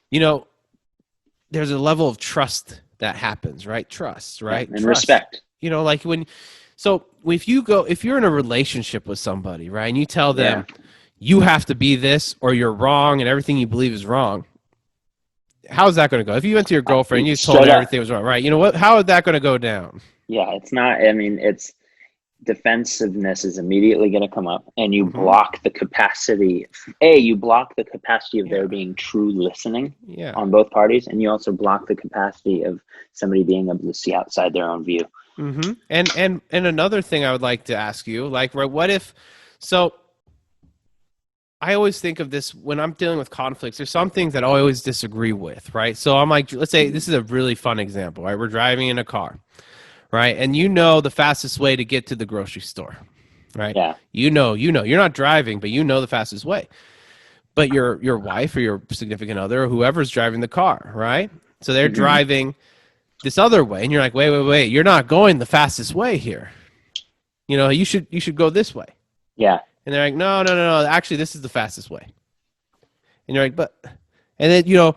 you know, there's a level of trust that happens, right? Trust, right? And respect. You know, like if you're in a relationship with somebody, right, and you tell them you have to be this or you're wrong and everything you believe is wrong, how's that going to go? If you went to your girlfriend and you told her everything was wrong, right? You know what? How is that going to go down? Yeah, it's not. I mean, it's defensiveness is immediately going to come up, and you block the capacity. You block the capacity of there being true listening on both parties, and you also block the capacity of somebody being able to see outside their own view. And another thing I would like to ask you, like, right, what if? So I always think of this when I'm dealing with conflicts. There's some things that I always disagree with, right? So I'm like, let's say this is a really fun example, right? We're driving in a car. Right. And you know the fastest way to get to the grocery store. Right. Yeah. You know, you're not driving, but you know the fastest way. But your wife or your significant other or whoever's driving the car, right? So they're driving this other way, and you're like, wait, you're not going the fastest way here. You know, you should go this way. Yeah. And they're like, no, actually this is the fastest way. And you're like, and then, you know,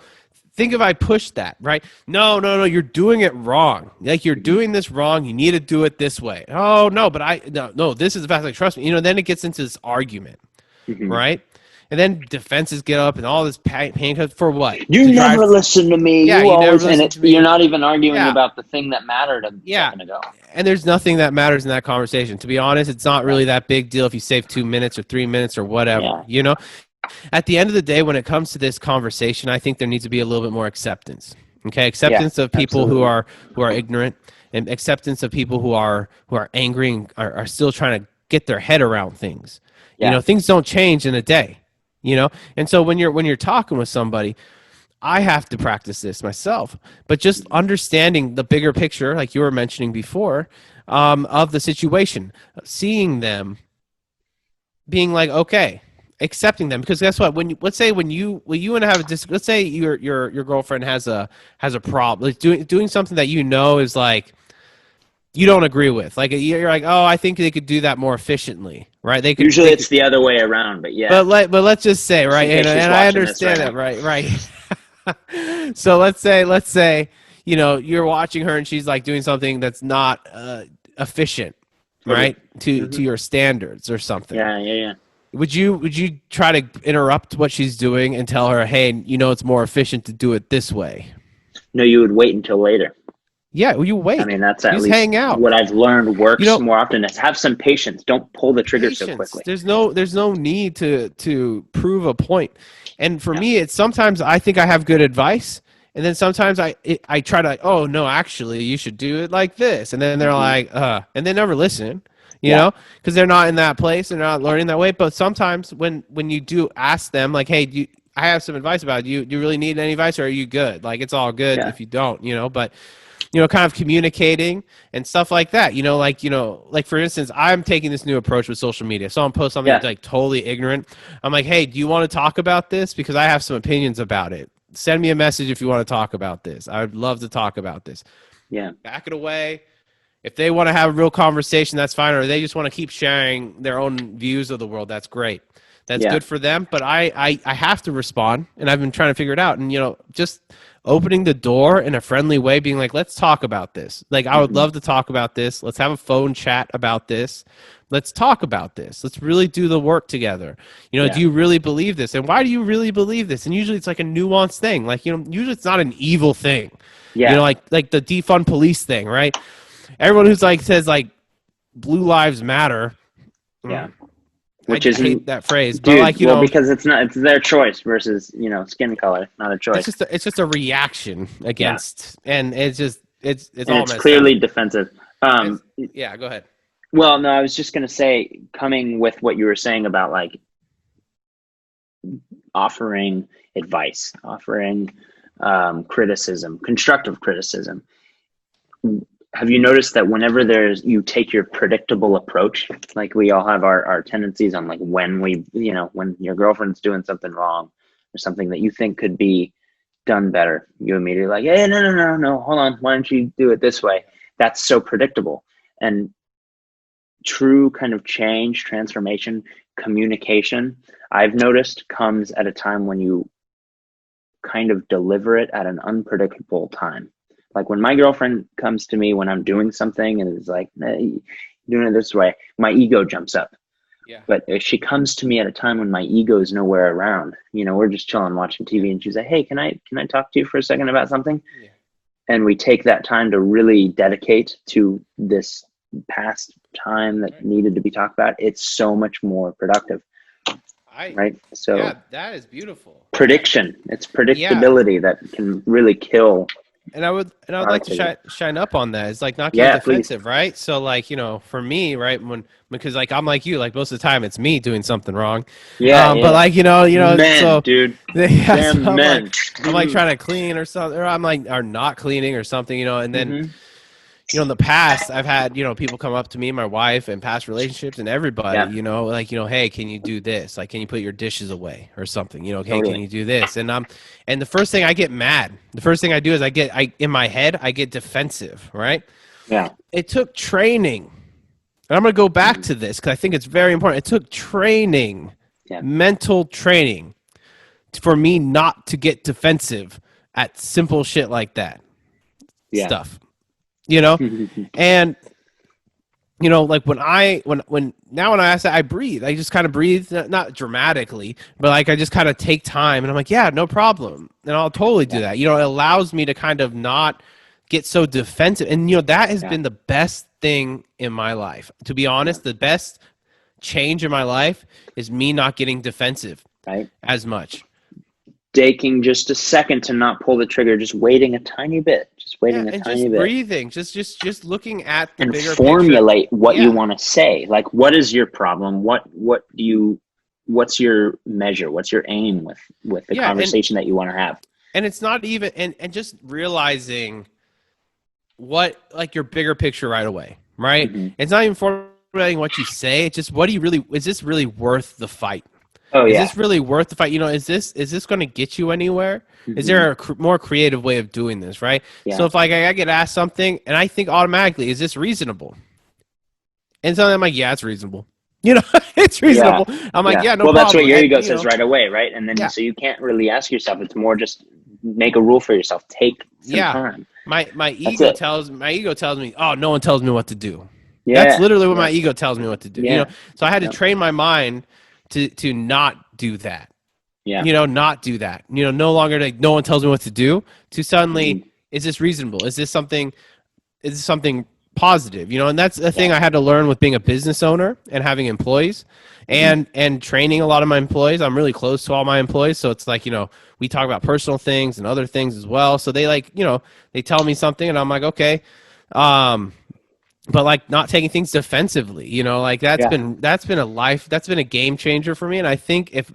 think if I push that, right? No, you're doing it wrong. Like, you're doing this wrong. You need to do it this way. Oh, no, but no, this is the fast way. Trust me. You know, then it gets into this argument, right? And then defenses get up and all this pain for what? You never listen to me. Yeah, you always, and you're not even arguing about the thing that mattered a second ago. And there's nothing that matters in that conversation. To be honest, it's not really that big deal if you save 2 minutes or 3 minutes or whatever, you know? At the end of the day, when it comes to this conversation, I think there needs to be a little bit more acceptance. Okay, acceptance of people who are ignorant, and acceptance of people who are angry and are still trying to get their head around things. You know, things don't change in a day. You know, and so when you're talking with somebody, I have to practice this myself. But just understanding the bigger picture, like you were mentioning before, of the situation, seeing them, being like, okay. Accepting them, because guess what? Let's say you want to have let's say your girlfriend has a problem, like doing something that you know is like you don't agree with. Like you're like, oh, I think they could do that more efficiently, right? Usually it's the other way around, but yeah. But let's just say, right, and I understand that, right. So let's say, you know, you're watching her and she's like doing something that's not efficient, right, to your standards or something. Yeah. Would you try to interrupt what she's doing and tell her, hey, you know, it's more efficient to do it this way? No, you would wait until later. Yeah, well, you wait. I mean, that's at just least hang out. What I've learned works, you know, more often is have some patience. Don't pull the trigger so quickly. There's no need to prove a point. And for me, it's sometimes I think I have good advice, and then sometimes I try to, oh no, actually you should do it like this, and then they're like, and they never listen, you know, because they're not in that place and they're not learning that way. But sometimes when you do ask them, like, hey, I have some advice about you. Do you really need any advice, or are you good? Like, it's all good if you don't, you know, but. You know, kind of communicating and stuff like that. You know, like for instance, I'm taking this new approach with social media. Someone posts something like totally ignorant. I'm like, hey, do you want to talk about this? Because I have some opinions about it. Send me a message if you want to talk about this. I would love to talk about this. Yeah. Back it away. If they want to have a real conversation, that's fine. Or they just want to keep sharing their own views of the world, that's great. That's good for them. But I have to respond, and I've been trying to figure it out. And, you know, just opening the door in a friendly way, being like, let's talk about this. Like, I would love to talk about this. Let's have a phone chat about this. Let's talk about this. Let's really do the work together. You know, do you really believe this? And why do you really believe this? And usually it's like a nuanced thing. Like, you know, usually it's not an evil thing. Yeah. You know, like the defund police thing, right? Everyone who's like says like blue lives matter. Yeah. Which I hate that phrase, dude, but like, you know, because it's their choice versus, you know, skin color, not a choice. It's just a reaction against, and it's clearly defensive. Go ahead. Well, no, I was just gonna say, coming with what you were saying about like offering advice, offering criticism, constructive criticism. Have you noticed that whenever you take your predictable approach, like we all have our tendencies on like when your girlfriend's doing something wrong or something that you think could be done better, you immediately like, hey, no, hold on. Why don't you do it this way? That's so predictable. And true kind of change, transformation, communication, I've noticed comes at a time when you kind of deliver it at an unpredictable time. Like when my girlfriend comes to me when I'm doing something and is like, hey, doing it this way, my ego jumps up. Yeah. But if she comes to me at a time when my ego is nowhere around, you know, we're just chilling, watching TV, and she's like, hey, can I talk to you for a second about something? Yeah. And we take that time to really dedicate to this past time that needed to be talked about. It's so much more productive. Right? So yeah, that is beautiful. Prediction. It's predictability that can really kill. And I would like to shine up on that. It's like not getting defensive, right? So like, you know, for me, right, because like I'm like you, like most of the time it's me doing something wrong. Yeah. But like, you know, men, so dude. Damn so men. I'm like trying to clean or something, or I'm like not cleaning or something, you know, and then you know, in the past, I've had, you know, people come up to me, my wife, and past relationships, and everybody, you know, like, you know, hey, can you do this? Like, can you put your dishes away or something? You know, hey, can you do this? And the first thing I get mad. The first thing I do is in my head, I get defensive, right? Yeah. It took training. And I'm going to go back to this because I think it's very important. It took training, mental training, for me not to get defensive at simple shit like that stuff. You know, and you know, like when I say I breathe, I just kind of breathe, not dramatically, but like I just kind of take time, and I'm like, yeah, no problem, and I'll totally do that. You know, it allows me to kind of not get so defensive, and you know, that has been the best thing in my life. To be honest, the best change in my life is me not getting defensive as much. Taking just a second to not pull the trigger, just waiting a tiny bit, breathing, just looking at the bigger picture. Formulate what you want to say. Like, what is your problem? What's your measure? What's your aim with the conversation that you want to have? And it's not even, and just realizing what, like, your bigger picture right away, right? It's not even formulating what you say. It's just, what do you really, is this really worth the fight? Oh Is yeah. this really worth the fight? Is this going to get you anywhere? Is Mm-hmm. there a more creative way of doing this, right? Yeah. So if like I get asked something and I think automatically, is this reasonable? And so I'm like, yeah, it's reasonable. It's Yeah. reasonable. I'm like, Yeah. yeah, no Well, that's what problem. your And ego says right away, right? And then yeah, so you can't really ask yourself. It's more just make a rule for yourself. Take some yeah. time. My That's ego it. tells me, oh, no one tells me what to do. That's Yeah. literally what Yeah. my ego tells me what to do. Yeah. So I had to Yep. train my mind to not do that. Yeah. Not do that. No longer like no one tells me what to do. To suddenly, Mhm. is this reasonable? Is this something? Is this something positive? And that's the thing Yeah. I had to learn with being a business owner and having employees, Mhm. and training a lot of my employees. I'm really close to all my employees, so it's like we talk about personal things and other things as well. So they they tell me something, and I'm like, okay. But like not taking things defensively, like that's Yeah. been a game changer for me. And I think if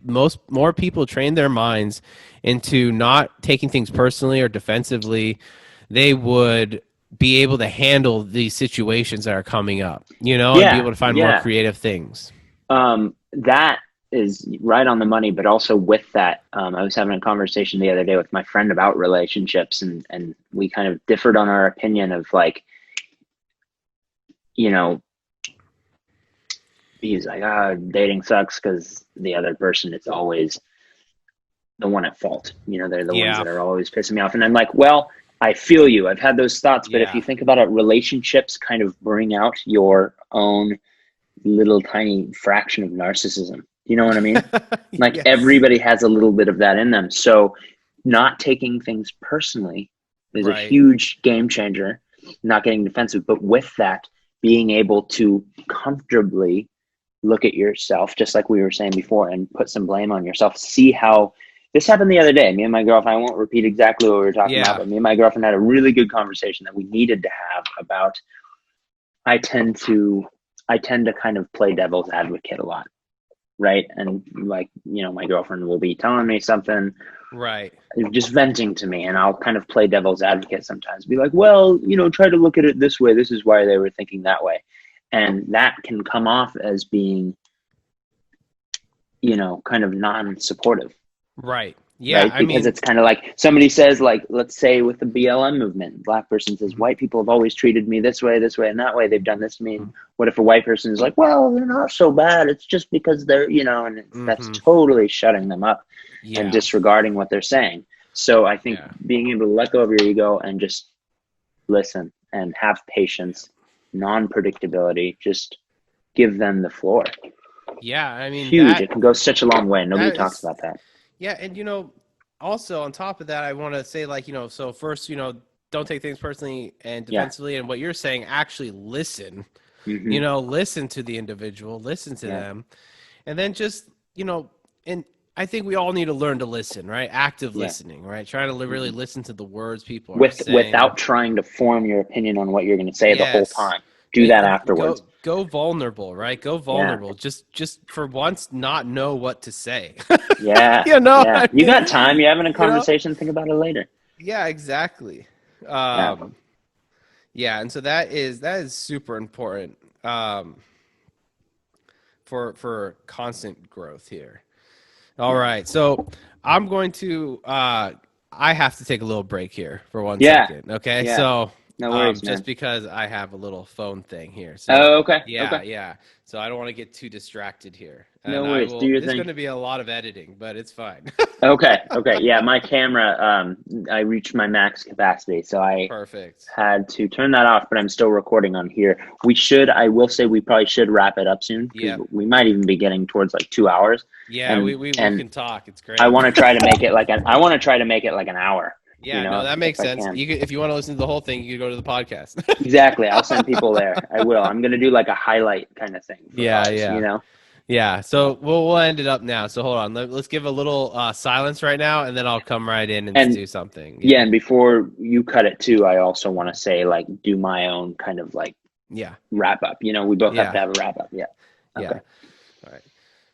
more people train their minds into not taking things personally or defensively, they would be able to handle these situations that are coming up, and be Yeah. able to find more Yeah. creative things. That is right on the money, but also with that, I was having a conversation the other day with my friend about relationships, and we kind of differed on our opinion of like, he's like, dating sucks because the other person is always the one at fault. They're the ones Yeah. that are always pissing me off. And I'm like, well, I feel you. I've had those thoughts, but if Yeah. you think about it, relationships kind of bring out your own little tiny fraction of narcissism. You know what I mean? Like Yeah. everybody has a little bit of that in them. So not taking things personally is a Right. huge game changer, not getting defensive. But with that, being able to comfortably look at yourself, just like we were saying before, and put some blame on yourself. See how this happened the other day. Me and my girlfriend, I won't repeat exactly what we were talking about, but me and my girlfriend had a really good conversation that we needed to have about, I tend to kind of play devil's advocate a lot. Right. And like, my girlfriend will be telling me something, Right. just venting to me, and I'll kind of play devil's advocate sometimes, be like, well, try to look at it this way. This is why they were thinking that way. And that can come off as being, kind of non-supportive. Right. Yeah. Right. Because it's kind of like somebody says, like, let's say with the BLM movement, black person says, white people have always treated me this way, and that way. They've done this to me. What if a white person is like, well, they're not so bad. It's just because they're, and that's totally shutting them up and disregarding what they're saying. So I think being able to let go of your ego and just listen and have patience, non-predictability, just give them the floor. Yeah. I mean, huge. It can go such a long way. Nobody talks about that. Yeah, and also on top of that, I want to say, like, so first, don't take things personally and defensively, and what you're saying, actually listen. Listen to the individual, listen to them, and then just, and I think we all need to learn to listen, right? Active listening, right? Trying to really listen to the words people are saying without trying to form your opinion on what you're going to say the whole time. Do that afterwards. Go vulnerable, right? Go vulnerable. Just for once, not know what to say. Yeah. I mean, you got time. You're having a conversation. Think about it later. Yeah, exactly. And so that is super important for constant growth here. All right, so I'm going to. I have to take a little break here for 1 second. Okay, so. No worries, just because I have a little phone thing here. So, okay. Yeah. So I don't want to get too distracted here. No worries. Do your thing. There's going to be a lot of editing, but it's fine. Okay. Yeah, my camera, I reached my max capacity, so I had to turn that off, but I'm still recording on here. I will say we probably should wrap it up soon. Yeah. We might even be getting towards like 2 hours. Yeah, we can talk. It's great. I want to try to make it like an hour. Yeah, no, that makes sense. If you want to listen to the whole thing, you can go to the podcast. Exactly. I'll send people there. I will. I'm going to do like a highlight kind of thing. Yeah. So we'll end it up now. So hold on. Let's give a little silence right now, and then I'll come right in and do something. Yeah. And before you cut it too, I also want to say, like, do my own kind of like wrap up. We both have to have a wrap up. Yeah. Okay. Yeah. All right.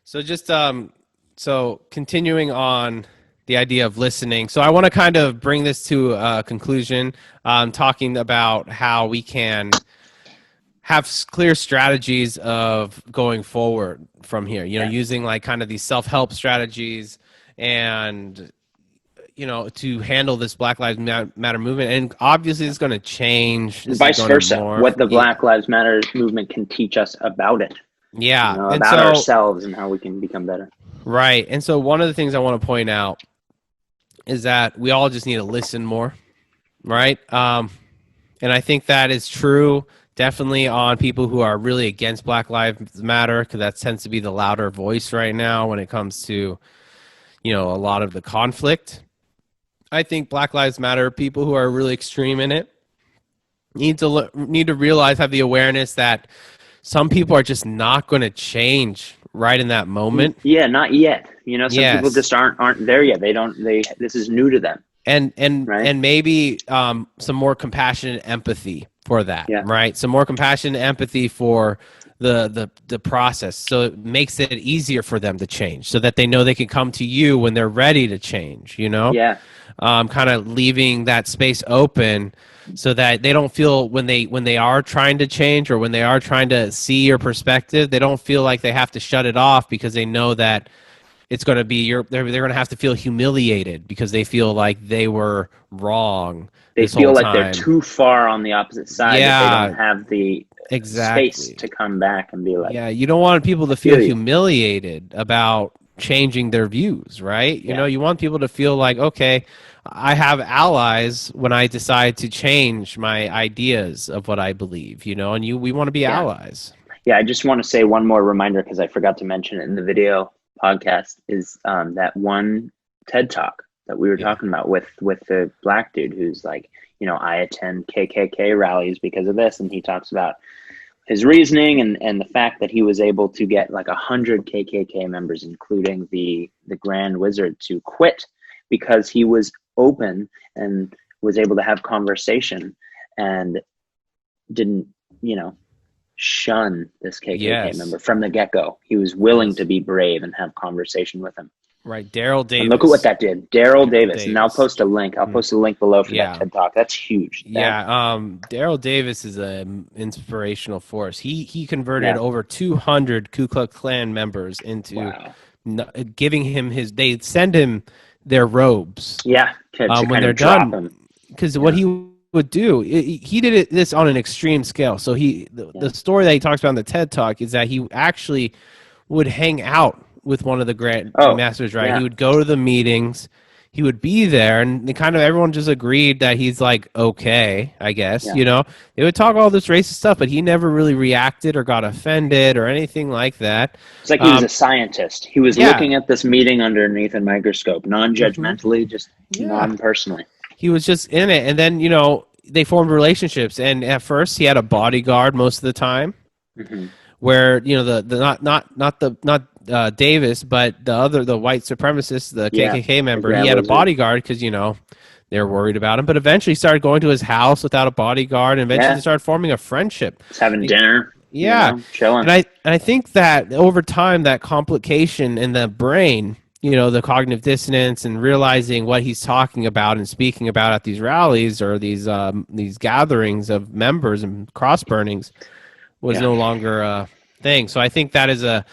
So just so continuing on the idea of listening. So I want to kind of bring this to a conclusion, talking about how we can have clear strategies of going forward from here, using like kind of these self-help strategies and, to handle this Black Lives Matter movement. And obviously it's going to change. Vice versa, what the Black Lives Matter movement can teach us about it. Yeah. About ourselves and how we can become better. Right. And so one of the things I want to point out is that we all just need to listen more. Right. And I think that is true definitely on people who are really against Black Lives Matter, because that tends to be the louder voice right now when it comes to, a lot of the conflict. I think Black Lives Matter people who are really extreme in it need to realize, have the awareness that some people are just not going to change right in that moment. Yeah, not yet. Some people just aren't there yet. This is new to them. And maybe some more compassion and empathy for that, right? Some more compassion and empathy for the process, so it makes it easier for them to change, so that they know they can come to you when they're ready to change. Kind of leaving that space open so that they don't feel when they are trying to change, or when they are trying to see your perspective, they don't feel like they have to shut it off, because they know that it's going to be they're going to have to feel humiliated because they feel like they were wrong. They feel like they're too far on the opposite side. Yeah, that they don't have the space to come back and be like, yeah, you don't want people to feel humiliated about changing their views, right? You want people to feel like, okay, I have allies when I decide to change my ideas of what I believe, and we want to be allies. Yeah, I just want to say one more reminder, because I forgot to mention it in the video podcast, is that one TED Talk that we were talking about with the black dude who's like, I attend KKK rallies because of this, and he talks about his reasoning and the fact that he was able to get like 100 KKK members, including the Grand Wizard, to quit because he was open and was able to have conversation and didn't, shun this KKK member from the get-go. He was willing to be brave and have conversation with him. Right, Daryl Davis. And look at what that did. Daryl Davis. And I'll post a link. I'll post a link below for that TED Talk. That's huge. Daryl Davis is an inspirational force. He converted over 200 Ku Klux Klan members into giving him they send him their robes. Yeah, when they're done. Because what he would do, he did this on an extreme scale. So the story that he talks about in the TED Talk is that he actually would hang out with one of the Grand Masters, right? He would go to the meetings, he would be there, and kind of everyone just agreed that he's like, okay, I guess, They would talk all this racist stuff, but he never really reacted or got offended or anything like that. It's like he was a scientist. He was looking at this meeting underneath a microscope, non-judgmentally, just non-personally. He was just in it, and then, they formed relationships, and at first he had a bodyguard most of the time. Where not Davis, but the white supremacist, the KKK member, he had a bodyguard because they're worried about him. But eventually, he started going to his house without a bodyguard, and eventually started forming a friendship. Just having dinner, chilling. And I think that over time, that complication in the brain, the cognitive dissonance, and realizing what he's talking about and speaking about at these rallies or these gatherings of members and cross burnings, was no longer a thing. So I think that is the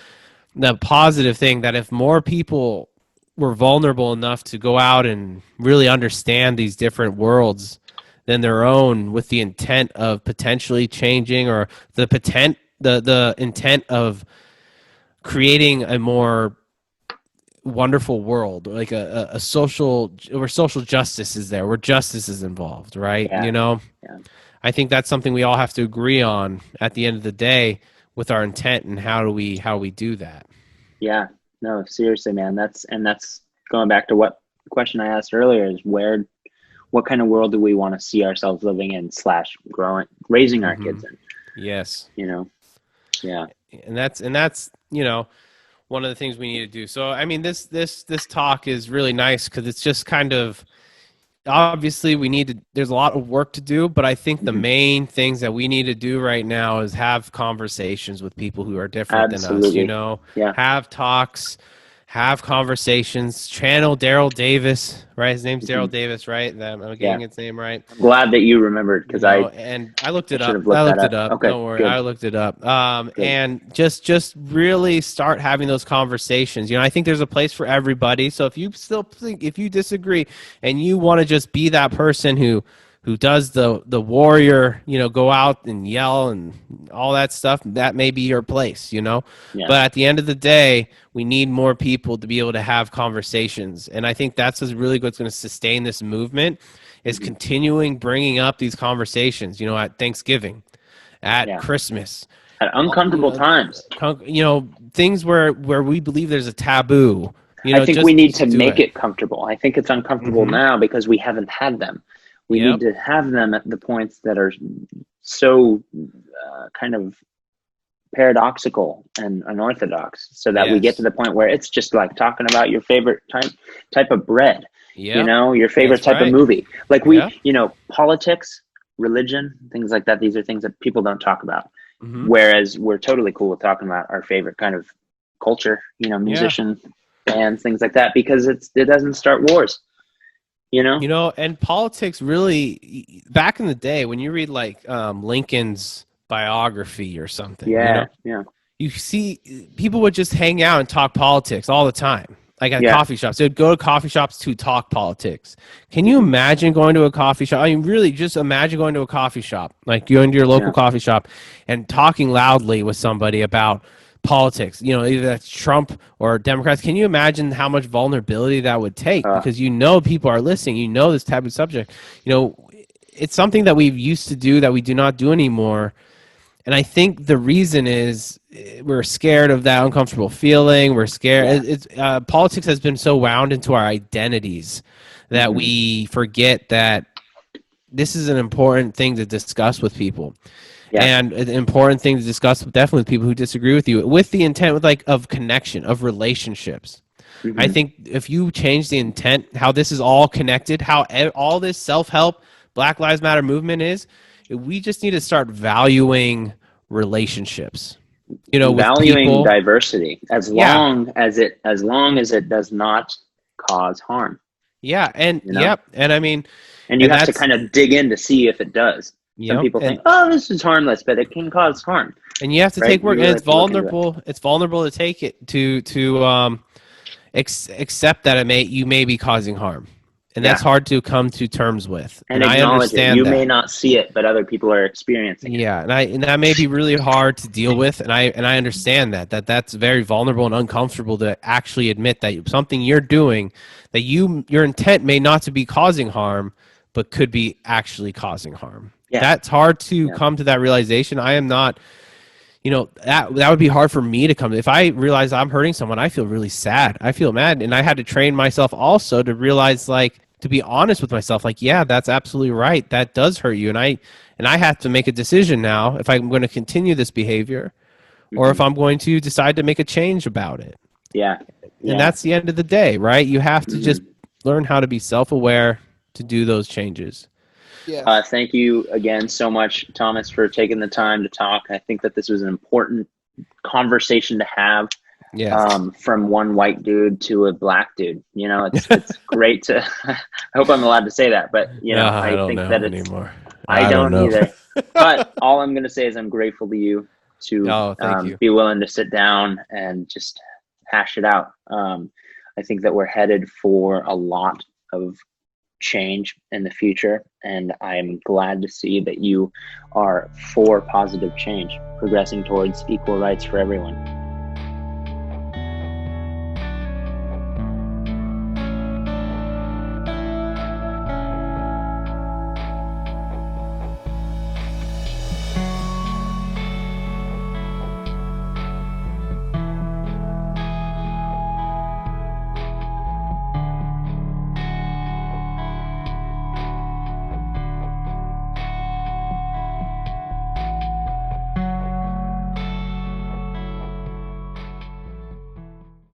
positive thing, that if more people were vulnerable enough to go out and really understand these different worlds than their own, with the intent of potentially changing, or the intent of creating a more wonderful world, like a social, where social justice is there, where justice is involved, right? I think that's something we all have to agree on at the end of the day, with our intent and how we do that. Yeah, no, seriously, man. That's going back to what question I asked earlier, is what kind of world do we want to see ourselves living in / raising our kids in? Yes. Yeah. And that's one of the things we need to do. So, I mean, this talk is really nice because it's just kind of, obviously there's a lot of work to do, but I think the main things that we need to do right now is have conversations with people who are different than us, have talks, have conversations, channel Daryl Davis, right? His name's Daryl Mhm. Davis, right? I'm Yeah. getting his name right. I'm glad that you remembered, You because know, and I looked I it should up. have I looked that looked up. it up. Okay, Don't worry, good, I looked it up. good. And just really start having those conversations. You know, I think there's a place for everybody. So if you still think, if you disagree, and you want to just be that person who does the warrior, you know, go out and yell and all that stuff, that may be your place, you know. Yeah. But at the end of the day, we need more people to be able to have conversations, and I think that's what's really what's going to sustain this movement is Mhm. continuing bringing up these conversations, you know, at Thanksgiving, at Yeah. Christmas, At you uncomfortable know, times. you know, things where we believe there's a taboo, you I know, think we need to just do make it. it comfortable. I think it's uncomfortable Mm-hmm. now because we haven't had them. We need Yep. to have them at the points that are so kind of paradoxical and unorthodox, so that we get to Yes. the point where it's just like talking about your favorite type of bread, you Yep. know, your favorite That's type of right. movie. Like we, Yep. you know, politics, religion, things like that. These are things that people don't talk about. Mm-hmm. Whereas we're totally cool with talking about our favorite kind of culture, you know, Yeah. musician, bands, things like that, because it doesn't start wars, you know? You know, and politics really, back in the day when you read like Lincoln's biography or something, you Yeah, know, yeah, you see people would just hang out and talk politics all the time, like at yeah. coffee shops. They'd go to coffee shops to talk politics. Can you Hmm. imagine going to a coffee shop? I mean, really, just imagine going to a coffee shop, like going to your local Yeah. coffee shop and talking loudly with somebody about politics. You know, either that's Trump or Democrats. Can you imagine how much vulnerability that would take? Uh, Because you know people are listening. You know this taboo subject. You know, it's something that we've used to do that we do not do anymore, and I think the reason is we're scared of that uncomfortable feeling. We're yeah. scared. Politics has been so wound into our identities that Hmm. we forget that this is an important thing to discuss with people, Yeah. and an important thing to discuss definitely with people who disagree with you, with the intent with like of connection, of relationships. I Hmm. think if you change the intent, how this is all connected, how all this self help, Black Lives Matter movement is, we just need to start valuing relationships, you know, with Valuing people. diversity Yeah. as long as it does not cause harm, Yeah. And you know. yep. And I mean, And you and have to that's, kind of dig in to see if it does. you Some know, people think, oh, this is harmless, but it can cause harm, and you have to right? take work, You and really have to look into it. it's vulnerable to take it accept that you may be causing harm, and that's Yeah. hard to come to terms with, And and I acknowledge it. understand You may that. not see it, but other people are experiencing it. Yeah, and that may be really hard to deal with, and I understand that's very vulnerable and uncomfortable to actually admit that something you're doing, that your intent may not to be causing harm, but could be actually causing harm. Yeah. That's hard to Yeah. come to that realization. I am not, you know, that would be hard for me to come. If I realize I'm hurting someone, I feel really sad. I feel mad, and I had to train myself also to realize, like, to be honest with myself, like, yeah, that's absolutely right. That does hurt you, and I have to make a decision now if I'm going to continue this behavior or Hmm. if I'm going to decide to make a change about it. Yeah. And Yeah. that's the end of the day, right? You have to just Hmm. learn how to be self-aware to do those changes. Yes. Thank you again so much, Thomas, for taking the time to talk. I think that this was an important conversation to have, Yes. from one white dude to a black dude. You know, it's great to. I hope I'm allowed to say that, but you know, I I don't think know that it's. anymore. I I don't don't know. either. But all I'm going to say is I'm grateful to you to Oh, thank you. be willing to sit down and just hash it out. I think that we're headed for a lot of change in the future, and I'm glad to see that you are for positive change, progressing towards equal rights for everyone.